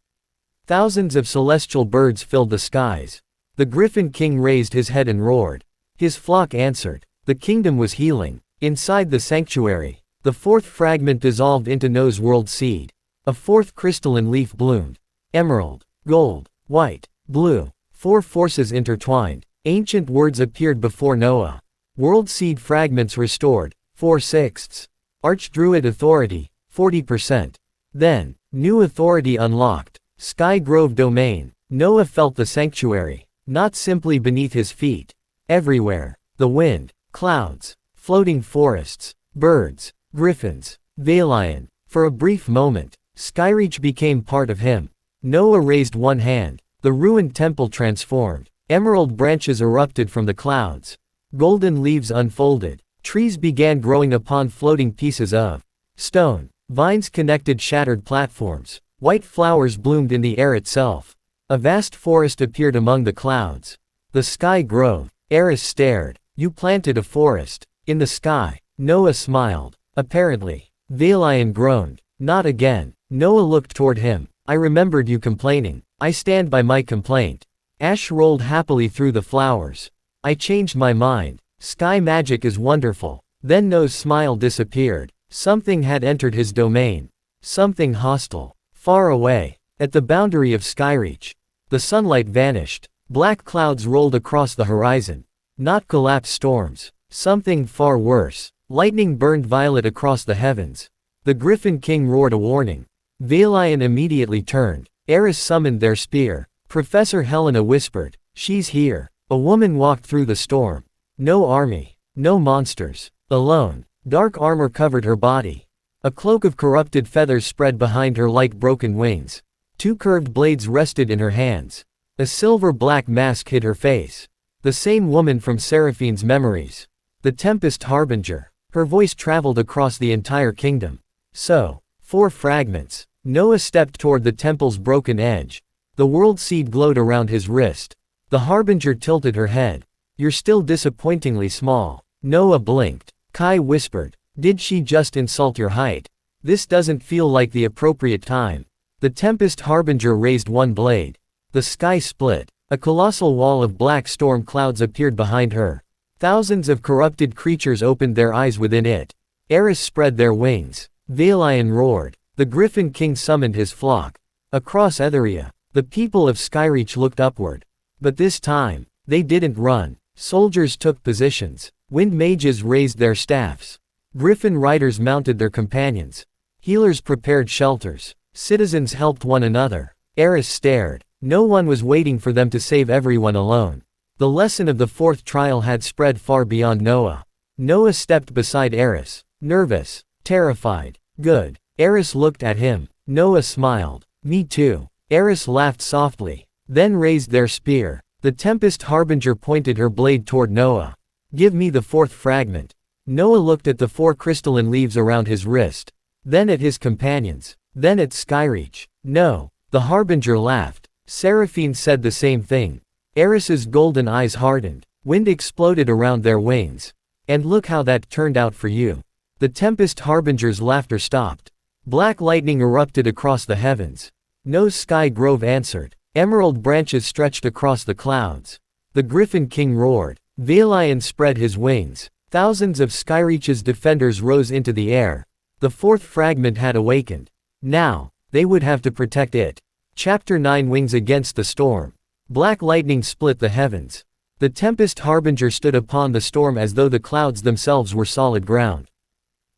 [SPEAKER 1] Thousands of celestial birds filled the skies. The Griffin King raised his head and roared. His flock answered. The kingdom was healing. Inside the sanctuary, the fourth fragment dissolved into Noah's world seed. A fourth crystalline leaf bloomed. Emerald, gold, white, blue. 4 forces intertwined. Ancient words appeared before Noah. World seed fragments restored. 4/6. Archdruid authority. 40%. Then, new authority unlocked. Sky Grove domain. Noah felt the sanctuary. Not simply beneath his feet. Everywhere. The wind. Clouds. Floating forests. Birds. Griffins. Valion. For a brief moment, Skyreach became part of him. Noah raised one hand. The ruined temple transformed. Emerald branches erupted from the clouds. Golden leaves unfolded. Trees began growing upon floating pieces of stone. Vines connected shattered platforms. White flowers bloomed in the air itself. A vast forest appeared among the clouds. The sky grove. Eris stared. You planted a forest. In the sky. Noah smiled. Apparently. Valion groaned. Not again. Noah looked toward him. I remembered you complaining. I stand by my complaint. Ash rolled happily through the flowers. I changed my mind. Sky magic is wonderful. Then Noah's smile disappeared. Something had entered his domain. Something hostile. Far away. At the boundary of Skyreach. The sunlight vanished. Black clouds rolled across the horizon. Not collapsed storms. Something far worse. Lightning burned violet across the heavens. The Griffin King roared a warning. Valion immediately turned. Eris summoned their spear. Professor Helena whispered, "She's here." A woman walked through the storm. No army. No monsters. Alone. Dark armor covered her body. A cloak of corrupted feathers spread behind her like broken wings. Two curved blades rested in her hands. A silver-black mask hid her face. The same woman from Seraphine's memories. The Tempest Harbinger. Her voice traveled across the entire kingdom. So, 4 fragments. Noah stepped toward the temple's broken edge. The world seed glowed around his wrist. The Harbinger tilted her head. You're still disappointingly small. Noah blinked. Kai whispered, did she just insult your height? This doesn't feel like the appropriate time. The Tempest Harbinger raised one blade. The sky split. A colossal wall of black storm clouds appeared behind her. Thousands of corrupted creatures opened their eyes within it. Eris spread their wings. Valion roared. The Griffin King summoned his flock. Across Etheria, the people of Skyreach looked upward. But this time, they didn't run. Soldiers took positions. Wind mages raised their staffs. Griffin riders mounted their companions. Healers prepared shelters. Citizens helped one another. Eris stared. No one was waiting for them to save everyone alone. The lesson of the fourth trial had spread far beyond Noah. Noah stepped beside Eris. Nervous. Terrified. Good. Eris looked at him. Noah smiled. Me too. Eris laughed softly. Then raised their spear. The Tempest Harbinger pointed her blade toward Noah. Give me the 4th fragment. Noah looked at the 4 crystalline leaves around his wrist. Then at his companions. Then at Skyreach. No. The Harbinger laughed. Seraphine said the same thing. Eris's golden eyes hardened. Wind exploded around their wings. And look how that turned out for you. The Tempest Harbinger's laughter stopped. Black lightning erupted across the heavens. No Sky Grove answered. Emerald branches stretched across the clouds. The Griffin King roared. Valion spread his wings. Thousands of Skyreach's defenders rose into the air. The 4th fragment had awakened. Now, they would have to protect it. Chapter 9 Wings Against the Storm. Black lightning split the heavens. The Tempest Harbinger stood upon the storm as though the clouds themselves were solid ground.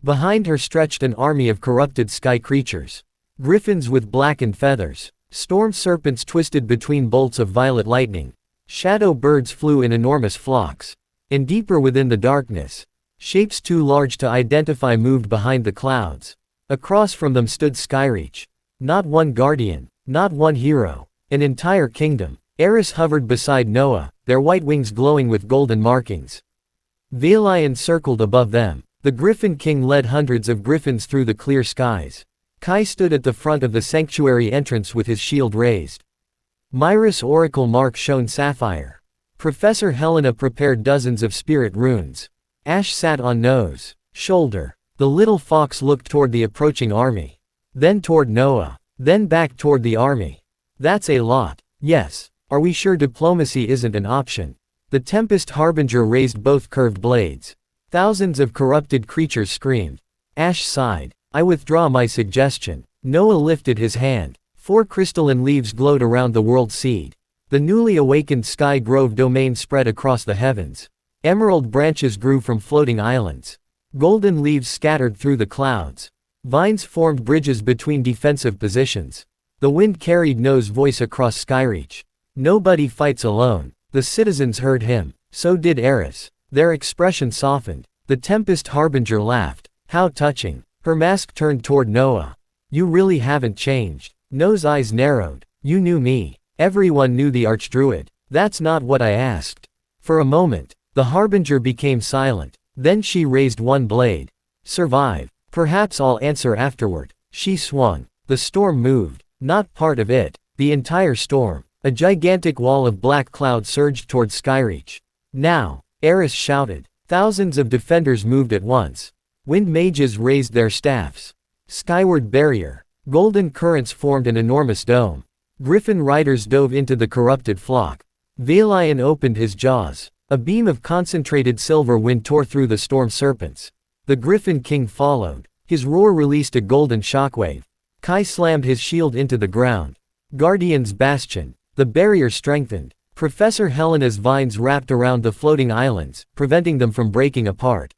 [SPEAKER 1] Behind her stretched an army of corrupted sky creatures. Griffins with blackened feathers. Storm serpents twisted between bolts of violet lightning. Shadow birds flew in enormous flocks. And deeper within the darkness, shapes too large to identify moved behind the clouds. Across from them stood Skyreach. Not one guardian, not one hero, an entire kingdom. Eris hovered beside Noah, their white wings glowing with golden markings. Valion circled above them. The Griffin King led hundreds of griffins through the clear skies. Kai stood at the front of the sanctuary entrance with his shield raised. Myra's oracle mark shone sapphire. Professor Helena prepared dozens of spirit runes. Ash sat on Noah's shoulder. The little fox looked toward the approaching army. Then toward Noah. Then back toward the army. That's a lot. Yes. Are we sure diplomacy isn't an option? The Tempest Harbinger raised both curved blades. Thousands of corrupted creatures screamed. Ash sighed. I withdraw my suggestion. Noah lifted his hand. 4 crystalline leaves glowed around the world seed. The newly awakened Sky Grove domain spread across the heavens. Emerald branches grew from floating islands. Golden leaves scattered through the clouds. Vines formed bridges between defensive positions. The wind carried Noah's voice across Skyreach. Nobody fights alone. The citizens heard him. So did Eris. Their expression softened. The Tempest Harbinger laughed. How touching. Her mask turned toward Noah. You really haven't changed. Noah's eyes narrowed. You knew me. Everyone knew the Archdruid. That's not what I asked. For a moment, the Harbinger became silent. Then she raised one blade. Survive. Perhaps I'll answer afterward. She swung. The storm moved. Not part of it. The entire storm. A gigantic wall of black cloud surged toward Skyreach. Now, Eris shouted. Thousands of defenders moved at once. Wind mages raised their staffs. Skyward barrier. Golden currents formed an enormous dome. Griffin riders dove into the corrupted flock. Valion opened his jaws. A beam of concentrated silver wind tore through the storm serpents. The Griffin King followed. His roar released a golden shockwave. Kai slammed his shield into the ground. Guardian's Bastion. The barrier strengthened. Professor Helena's vines wrapped around the floating islands, preventing them from breaking apart.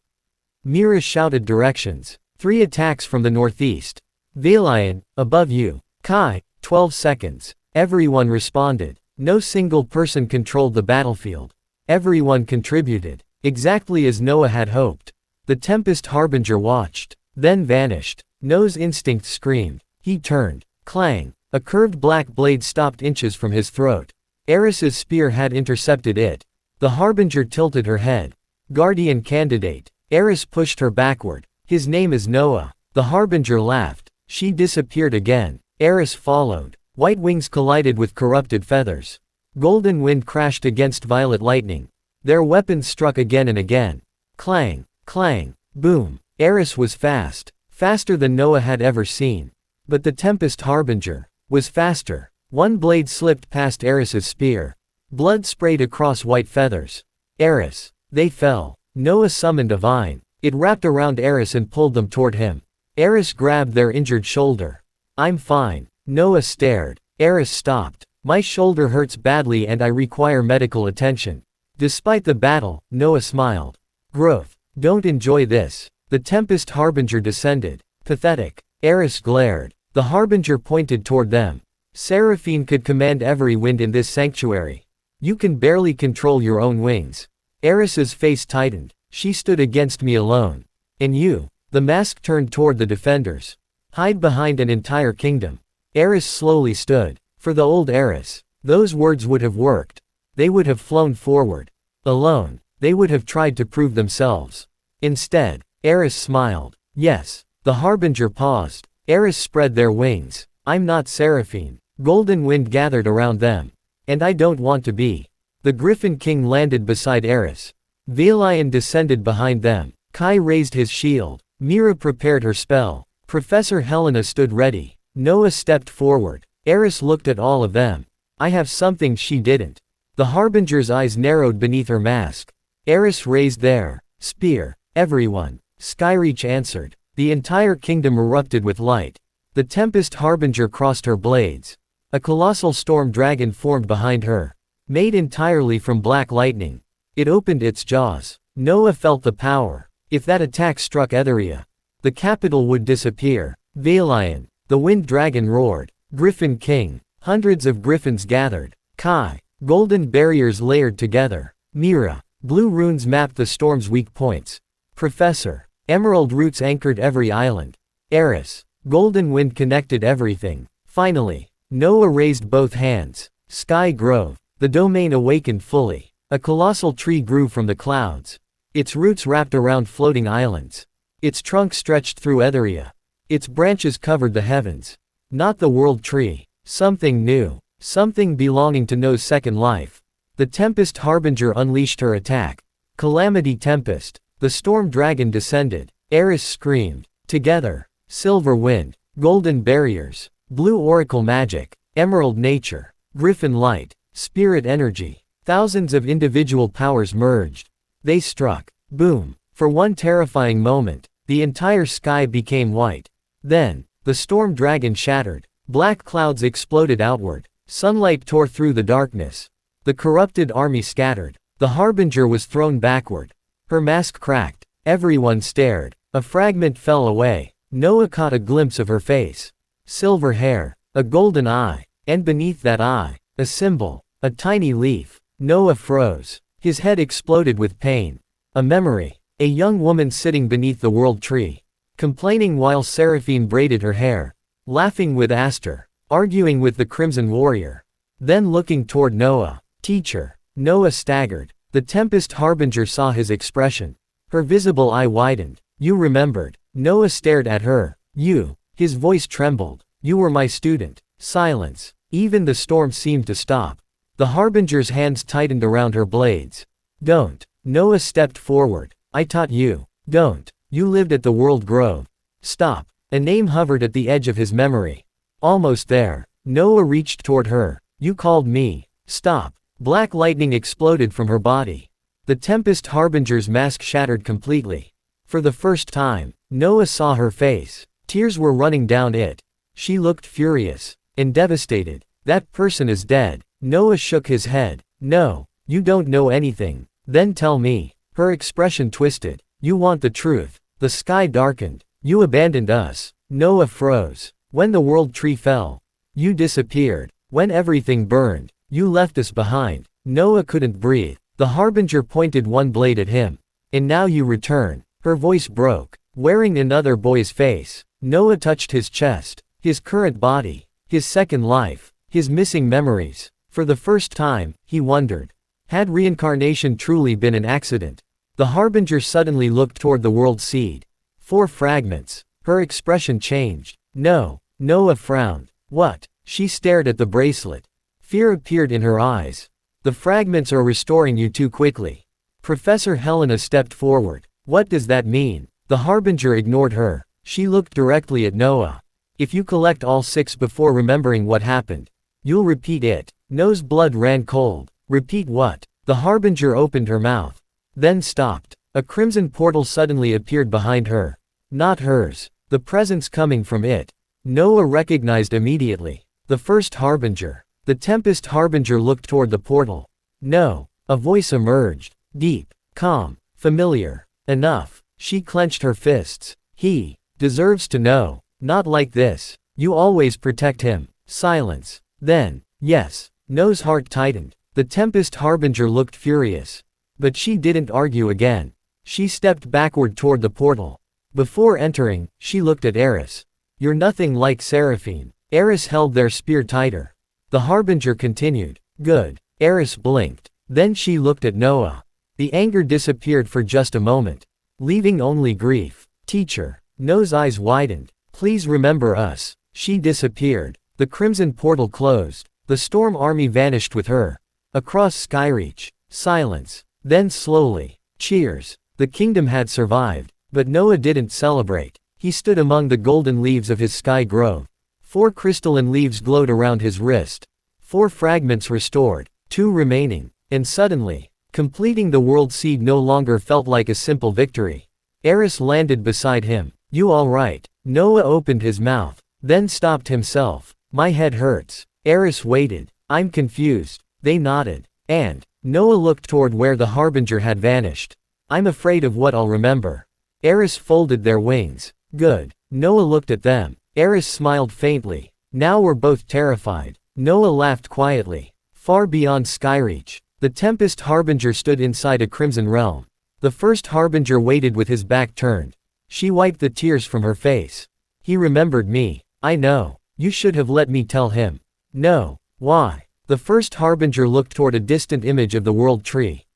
[SPEAKER 1] Mira shouted directions. 3 attacks from the northeast. Valion, above you. Kai, 12 seconds. Everyone responded. No single person controlled the battlefield. Everyone contributed. Exactly as Noah had hoped. The Tempest Harbinger watched. Then vanished. Noah's instinct screamed. He turned. Clang. A curved black blade stopped inches from his throat. Eris's spear had intercepted it. The Harbinger tilted her head. Guardian candidate. Eris pushed her backward. His name is Noah. The Harbinger laughed. She disappeared again. Eris followed. White wings collided with corrupted feathers. Golden wind crashed against violet lightning. Their weapons struck again and again. Clang, clang, boom. Eris was fast. Faster than Noah had ever seen. But the Tempest Harbinger was faster. One blade slipped past Eris's spear. Blood sprayed across white feathers. Eris. They fell. Noah summoned a vine. It wrapped around Eris and pulled them toward him. Eris grabbed their injured shoulder. I'm fine. Noah stared. Eris stopped. My shoulder hurts badly and I require medical attention. Despite the battle, Noah smiled. Growth. Don't enjoy this. The Tempest Harbinger descended. Pathetic. Eris glared. The Harbinger pointed toward them. Seraphine could command every wind in this sanctuary. You can barely control your own wings. Eris's face tightened. She stood against me alone. And you? The mask turned toward the defenders. Hide behind an entire kingdom. Eris slowly stood. For the old Eris, those words would have worked. They would have flown forward. Alone, they would have tried to prove themselves. Instead, Eris smiled. Yes. The Harbinger paused. Eris spread their wings. I'm not Seraphine. Golden wind gathered around them. And I don't want to be. The Griffin King landed beside Eris. Valion descended behind them. Kai raised his shield. Mira prepared her spell. Professor Helena stood ready. Noah stepped forward. Eris looked at all of them. I have something she didn't. The Harbinger's eyes narrowed beneath her mask. Eris raised their spear. Everyone. Skyreach answered. The entire kingdom erupted with light. The Tempest Harbinger crossed her blades. A colossal storm dragon formed behind her. Made entirely from black lightning. It opened its jaws. Noah felt the power. If that attack struck Etheria, the capital would disappear. Valion. The wind dragon roared. Griffin King. Hundreds of griffins gathered. Kai. Golden barriers layered together. Mira. Blue runes mapped the storm's weak points. Professor. Emerald roots anchored every island. Eris. Golden wind connected everything. Finally. Noah raised both hands. Sky Grove. The domain awakened fully. A colossal tree grew from the clouds. Its roots wrapped around floating islands. Its trunk stretched through Etheria. Its branches covered the heavens. Not the world tree. Something new. Something belonging to no second life. The Tempest Harbinger unleashed her attack. Calamity Tempest. The storm dragon descended. Eris screamed. Together. Silver wind. Golden barriers. Blue oracle magic. Emerald nature. Griffin light. Spirit energy. Thousands of individual powers merged. They struck. Boom. For one terrifying moment, the entire sky became white. Then, the storm dragon shattered. Black clouds exploded outward. Sunlight tore through the darkness. The corrupted army scattered. The Harbinger was thrown backward. Her mask cracked. Everyone stared. A fragment fell away. Noah caught a glimpse of her face. Silver hair. A golden eye. And beneath that eye, a symbol. A tiny leaf. Noah froze. His head exploded with pain. A memory. A young woman sitting beneath the world tree. complaining while Seraphine braided her hair, laughing with Aster, arguing with the Crimson Warrior. Then looking toward Noah. Teacher. Noah staggered. The Tempest Harbinger saw his expression. Her visible eye widened. You remembered. Noah stared at her. You. His voice trembled. You were my student. Silence. Even the storm seemed to stop. The Harbinger's hands tightened around her blades. Don't. Noah stepped forward. I taught you. Don't. You lived at the World Grove. Stop. A name hovered at the edge of his memory. Almost there. Noah reached toward her. You called me. Stop. Black lightning exploded from her body. The Tempest Harbinger's mask shattered completely. For the first time, Noah saw her face. Tears were running down it. She looked furious and devastated. That person is dead. Noah shook his head. No, you don't know anything. Then tell me. Her expression twisted. You want the truth. The sky darkened. You abandoned us. Noah froze. When the world tree fell, you disappeared. When everything burned, you left us behind. Noah couldn't breathe. The Harbinger pointed one blade at him. And now you return. Her voice broke. Wearing another boy's face, Noah touched his chest, his current body, his second life, his missing memories. For the first time, he wondered. Had reincarnation truly been an accident? The Harbinger suddenly looked toward the World Seed. 4 fragments. Her expression changed. No. Noah frowned. What? She stared at the bracelet. Fear appeared in her eyes. The fragments are restoring you too quickly. Professor Helena stepped forward. What does that mean? The Harbinger ignored her. She looked directly at Noah. If you collect all 6 before remembering what happened, you'll repeat it. Noah's blood ran cold. Repeat what? The Harbinger opened her mouth. Then stopped. A crimson portal suddenly appeared behind her. Not hers. The presence coming from it. Noah recognized immediately. The first Harbinger. The Tempest Harbinger looked toward the portal. No. A voice emerged. Deep. Calm. Familiar. Enough. She clenched her fists. He deserves to know. Not like this. You always protect him. Silence. Then. Yes. Noah's heart tightened. The Tempest Harbinger looked furious. But she didn't argue again. She stepped backward toward the portal. Before entering, she looked at Eris. You're nothing like Seraphine. Eris held their spear tighter. The Harbinger continued. Good. Eris blinked. Then she looked at Noah. The anger disappeared for just a moment, leaving only grief. Teacher. Noah's eyes widened. Please remember us. She disappeared. The crimson portal closed. The storm army vanished with her. Across Skyreach. Silence. Then slowly. Cheers. The kingdom had survived. But Noah didn't celebrate. He stood among the golden leaves of his sky grove. 4 crystalline leaves glowed around his wrist. 4 fragments restored. 2 remaining. And suddenly, completing the world seed no longer felt like a simple victory. Eris landed beside him. You alright? Noah opened his mouth, then stopped himself. My head hurts. Eris waited. I'm confused. They nodded. And Noah looked toward where the Harbinger had vanished. I'm afraid of what I'll remember. Eris folded their wings. Good. Noah looked at them. Eris smiled faintly. Now we're both terrified. Noah laughed quietly. Far beyond Skyreach, the Tempest Harbinger stood inside a crimson realm. The first Harbinger waited with his back turned. She wiped the tears from her face. He remembered me. I know. You should have let me tell him. No. Why? The first Harbinger looked toward a distant image of the world tree.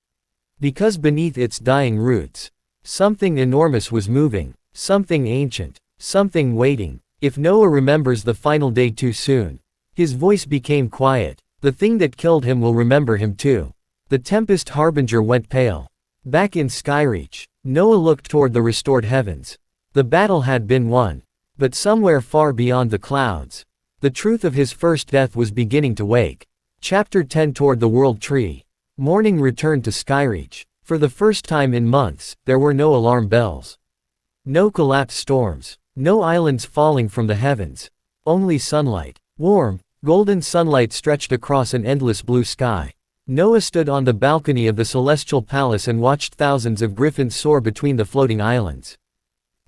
[SPEAKER 1] Because beneath its dying roots, something enormous was moving. Something ancient. Something waiting. If Noah remembers the final day too soon. His voice became quiet. The thing that killed him will remember him too. The Tempest Harbinger went pale. Back in Skyreach, Noah looked toward the restored heavens. The battle had been won. But somewhere far beyond the clouds, the truth of his first death was beginning to wake. Chapter 10 Toward the World Tree. Morning returned to Skyreach. For the first time in months, there were no alarm bells. No collapsed storms. No islands falling from the heavens. Only sunlight. Warm, golden sunlight stretched across an endless blue sky. Noah stood on the balcony of the celestial palace and watched thousands of griffins soar between the floating islands.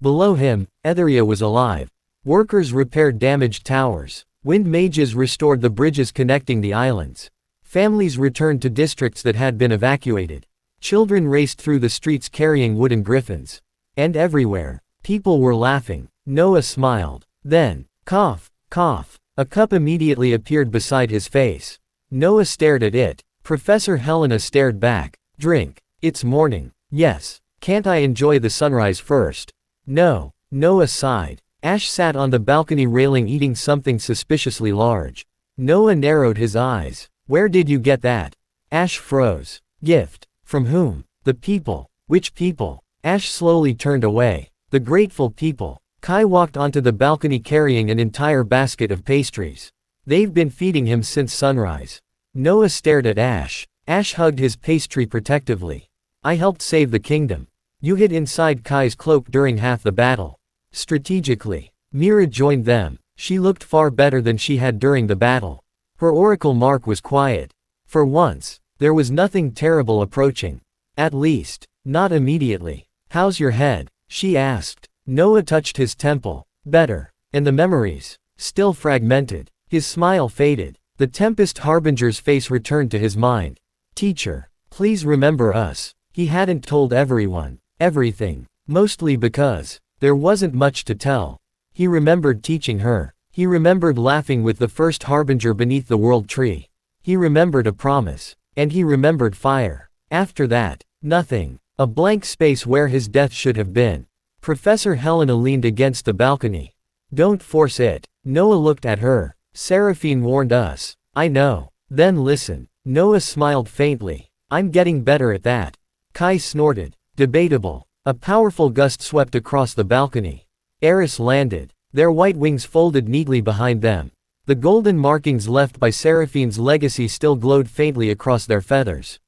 [SPEAKER 1] Below him, Etheria was alive. Workers repaired damaged towers. Wind mages restored the bridges connecting the islands. Families returned to districts that had been evacuated. Children raced through the streets carrying wooden griffins. And everywhere, People were laughing. Noah smiled. Then, cough, cough. A cup immediately appeared beside his face. Noah stared at it. Professor Helena stared back. Drink. It's morning. Yes. Can't I enjoy the sunrise first? No. Noah sighed. Ash sat on the balcony railing eating something suspiciously large. Noah narrowed his eyes. Where did you get that? Ash froze. Gift. From whom? The people. Which people? Ash slowly turned away. The grateful people. Kai walked onto the balcony carrying an entire basket of pastries. They've been feeding him since sunrise. Noah stared at Ash. Ash hugged his pastry protectively. I helped save the kingdom. You hid inside Kai's cloak during half the battle. Strategically. Mira joined them. She looked far better than she had during the battle. Her oracle mark was quiet. For once, there was nothing terrible approaching. At least, not immediately. How's your head? She asked. Noah touched his temple. Better. And the memories? Still fragmented. His smile faded. The Tempest Harbinger's face returned to his mind. Teacher, please remember us. He hadn't told everyone. Everything. Mostly because there wasn't much to tell. He remembered teaching her. He remembered laughing with the first Harbinger beneath the world tree. He remembered a promise. And he remembered fire. After that, nothing. A blank space where his death should have been. Professor Helena leaned against the balcony. Don't force it. Noah looked at her. Seraphine warned us. I know. Then listen. Noah smiled faintly. I'm getting better at that. Kai snorted. Debatable. A powerful gust swept across the balcony. Eris landed. Their white wings folded neatly behind them. The golden markings left by Seraphine's legacy still glowed faintly across their feathers.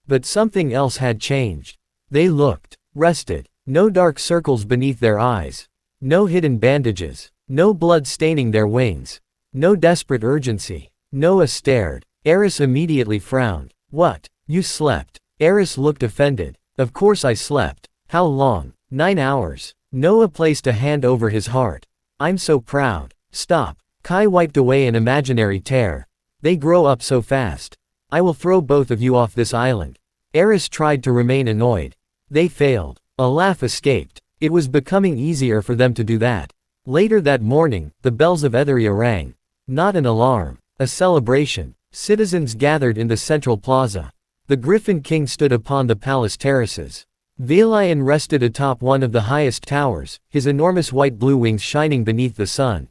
[SPEAKER 1] But something else had changed. They looked rested. No dark circles beneath their eyes. No hidden bandages. No blood staining their wings. No desperate urgency. Noah stared. Eris immediately frowned. What? You slept? Eris looked offended. Of course I slept. How long? 9 hours. Noah placed a hand over his heart. I'm so proud. Stop. Kai wiped away an imaginary tear. They grow up so fast. I will throw both of you off this island. Eris tried to remain annoyed. They failed. A laugh escaped. It was becoming easier for them to do that. Later that morning, the bells of Etheria rang. Not an alarm. A celebration. Citizens gathered in the central plaza. The Griffin King stood upon the palace terraces. Valion rested atop one of the highest towers, his enormous white-blue wings shining beneath the sun.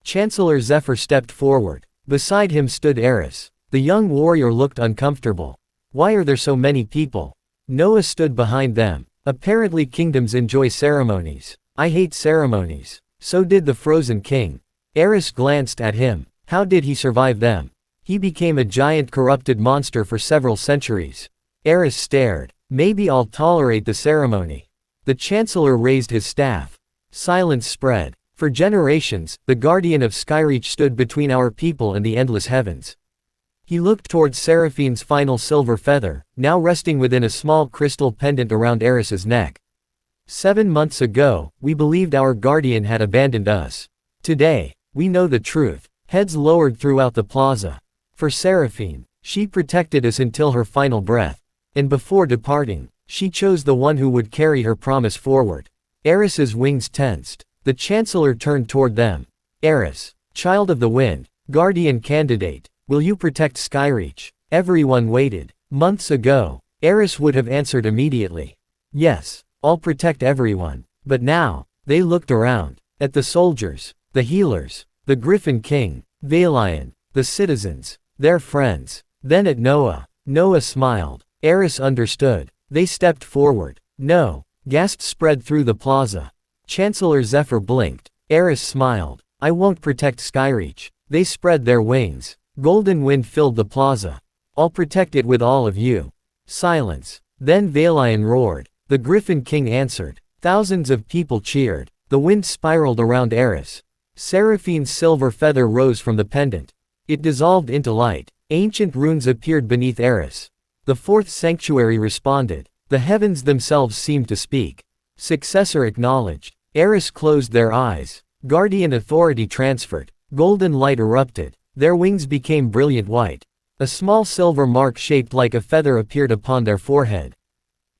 [SPEAKER 1] Chancellor Zephyr stepped forward. Beside him stood Eris. The young warrior looked uncomfortable. Why are there so many people? Noah stood behind them. Apparently kingdoms enjoy ceremonies. I hate ceremonies. So did the Frozen King. Eris glanced at him. How did he survive them? He became a giant corrupted monster for several centuries. Eris stared. Maybe I'll tolerate the ceremony. The Chancellor raised his staff. Silence spread. For generations, the Guardian of Skyreach stood between our people and the endless heavens. He looked towards Seraphine's final silver feather, now resting within a small crystal pendant around Eris's neck. 7 months ago, we believed our Guardian had abandoned us. Today, we know the truth. Heads lowered throughout the plaza. For Seraphine, she protected us until her final breath. And before departing, she chose the one who would carry her promise forward. Eris's wings tensed. The Chancellor turned toward them. Eris, child of the wind, Guardian candidate, will you protect Skyreach? Everyone waited. Months ago, Eris would have answered immediately. Yes, I'll protect everyone. But now, they looked around. At the soldiers, the healers, the Griffin King, Valion, the citizens, their friends. Then at Noah. Noah smiled. Eris understood. They stepped forward. No. Gasps spread through the plaza. Chancellor Zephyr blinked. Eris smiled. I won't protect Skyreach. They spread their wings. Golden wind filled the plaza. I'll protect it with all of you. Silence. Then Valion roared. The Griffin King answered. Thousands of people cheered. The wind spiraled around Eris. Seraphine's silver feather rose from the pendant. It dissolved into light. Ancient runes appeared beneath Eris. The fourth sanctuary responded. The heavens themselves seemed to speak. Successor acknowledged. Eris closed their eyes. Guardian authority transferred. Golden light erupted. Their wings became brilliant white. A small silver mark shaped like a feather appeared upon their forehead.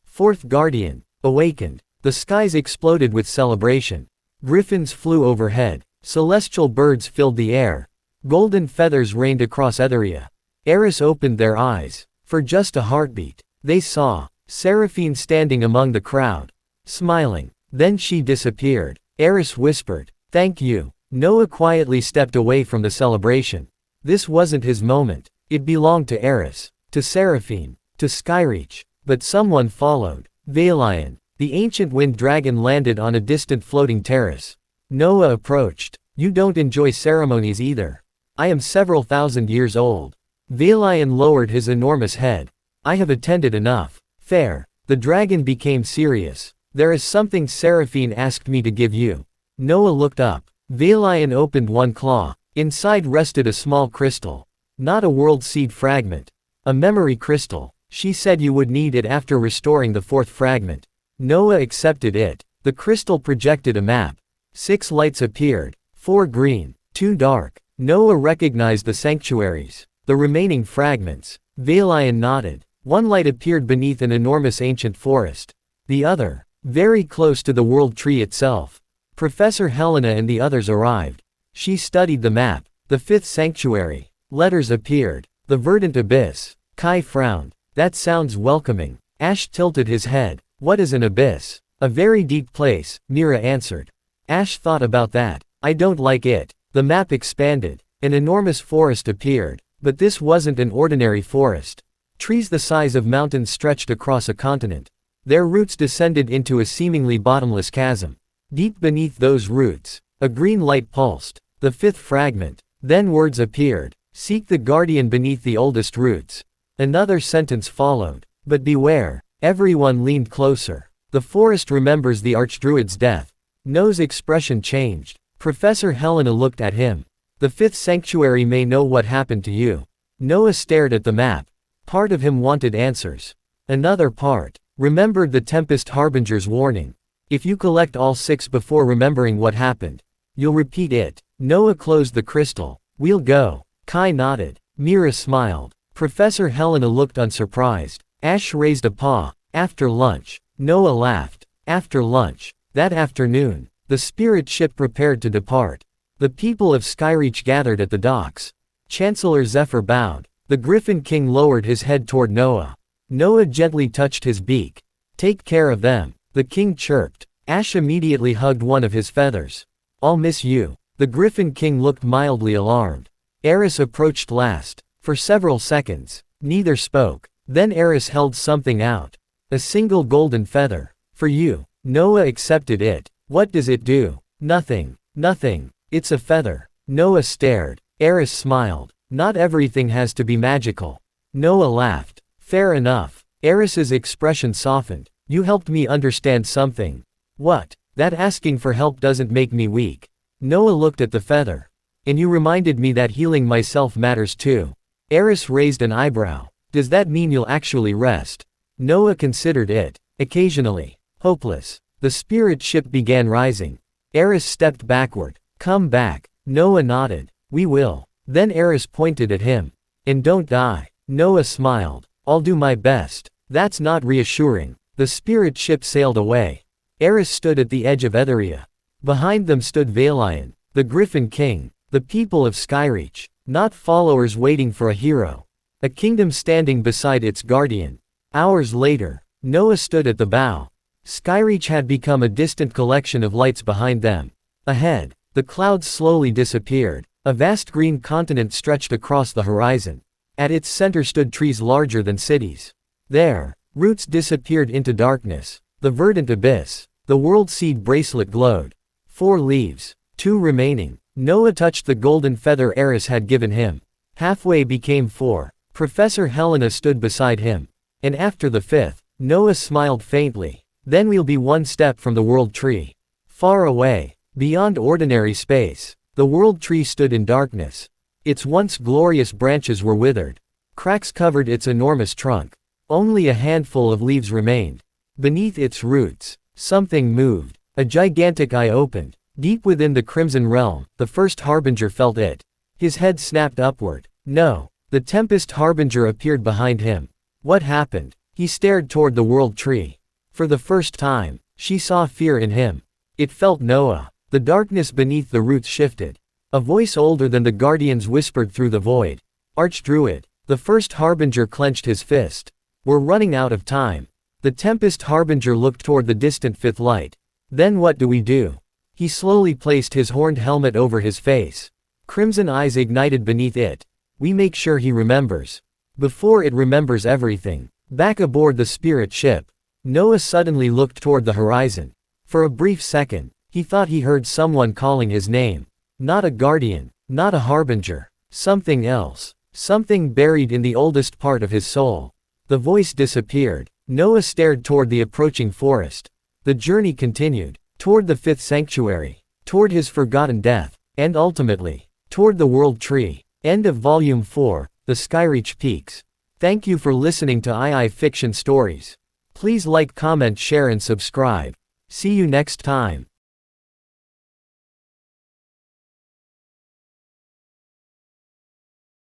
[SPEAKER 1] Fourth Guardian, awakened. The skies exploded with celebration. Griffins flew overhead. Celestial birds filled the air. Golden feathers rained across Etheria. Eris opened their eyes. For just a heartbeat, they saw Seraphine standing among the crowd, smiling. Then she disappeared. Eris whispered, "Thank you." Noah quietly stepped away from the celebration. This wasn't his moment. It belonged to Eris, to Seraphine, to Skyreach. But someone followed. Valion, the ancient wind dragon, landed on a distant floating terrace. Noah approached. "You don't enjoy ceremonies either. I am several thousand years old." Valion lowered his enormous head. "I have attended enough." "Fair." The dragon became serious. "There is something Seraphine asked me to give you." Noah looked up. Valion opened one claw. Inside rested a small crystal. Not a world seed fragment. A memory crystal. She said you would need it after restoring the fourth fragment. Noah accepted it. The crystal projected a map. 6 lights appeared. 4 green, 2 dark. Noah recognized the sanctuaries. The remaining fragments. Valion nodded. One light appeared beneath an enormous ancient forest. The other, very close to the world tree itself. Professor Helena and the others arrived. She studied the map. The 5th sanctuary. Letters appeared. The verdant abyss. Kai frowned. "That sounds welcoming." Ash tilted his head. "What is an abyss?" "A very deep place," Mira answered. Ash thought about that. "I don't like it." The map expanded. An enormous forest appeared. But this wasn't an ordinary forest. Trees the size of mountains stretched across a continent. Their roots descended into a seemingly bottomless chasm. Deep beneath those roots, a green light pulsed. The 5th fragment. Then words appeared. "Seek the guardian beneath the oldest roots." Another sentence followed. "But beware." Everyone leaned closer. "The forest remembers the Archdruid's death." Noah's expression changed. Professor Helena looked at him. "The 5th sanctuary may know what happened to you." Noah stared at the map. Part of him wanted answers. Another part remembered the Tempest Harbinger's warning. If you collect all 6 before remembering what happened, you'll repeat it. Noah closed the crystal. "We'll go." Kai nodded. Mira smiled. Professor Helena looked unsurprised. Ash raised a paw. "After lunch." Noah laughed. After lunch. That afternoon, the spirit ship prepared to depart. The people of Skyreach gathered at the docks. Chancellor Zephyr bowed. The Griffin King lowered his head toward Noah. Noah gently touched his beak. "Take care of them." The king chirped. Ash immediately hugged one of his feathers. "I'll miss you." The Griffin King looked mildly alarmed. Eris approached last. For several seconds, neither spoke. Then Eris held something out. A single golden feather. "For you." Noah accepted it. "What does it do?" "Nothing. Nothing. It's a feather." Noah stared. Eris smiled. "Not everything has to be magical." Noah laughed. "Fair enough." Eris's expression softened. "You helped me understand something." "What?" "That asking for help doesn't make me weak." Noah looked at the feather. "And you reminded me that healing myself matters too." Eris raised an eyebrow. "Does that mean you'll actually rest?" Noah considered it. "Occasionally." Hopeless. The spirit ship began rising. Eris stepped backward. "Come back." Noah nodded. "We will." Then Eris pointed at him. "And don't die." Noah smiled. "I'll do my best." "That's not reassuring." The spirit ship sailed away. Eris stood at the edge of Etheria. Behind them stood Valion, the Griffin King, the people of Skyreach, not followers waiting for a hero. A kingdom standing beside its guardian. Hours later, Noah stood at the bow. Skyreach had become a distant collection of lights behind them. Ahead, the clouds slowly disappeared. A vast green continent stretched across the horizon. At its center stood trees larger than cities. There, roots disappeared into darkness. The verdant abyss. The world seed bracelet glowed. 4 leaves. 2 remaining. Noah touched the golden feather Eris had given him. Halfway became 4. Professor Helena stood beside him. And after the 5th, Noah smiled faintly. Then we'll be one step from the world tree. Far away, beyond ordinary space, the world tree stood in darkness. Its once glorious branches were withered. Cracks covered its enormous trunk. Only a handful of leaves remained. Beneath its roots, something moved. A gigantic eye opened. Deep within the Crimson Realm, the first Harbinger felt it. His head snapped upward. No. The Tempest Harbinger appeared behind him. What happened? He stared toward the world tree. For the first time, She saw fear in him. It felt Noah. The darkness beneath the roots shifted. A voice older than the guardians whispered through the void. Archdruid. The first harbinger clenched his fist. We're running out of time. The Tempest Harbinger looked toward the distant fifth light. Then what do we do? He slowly placed his horned helmet over his face. Crimson eyes ignited beneath it. We make sure he remembers. Before it remembers everything. Back aboard the spirit ship. Noah suddenly looked toward the horizon. For a brief second, he thought he heard someone calling his name. Not a guardian, not a harbinger. Something else. Something buried in the oldest part of his soul. The voice disappeared. Noah stared toward the approaching forest. The journey continued. Toward the fifth sanctuary. Toward his forgotten death. And ultimately, toward the world tree. End of Volume 4, The Skyreach Peaks. Thank you for listening to II Fiction Stories. Please like, comment, share and subscribe. See you next time.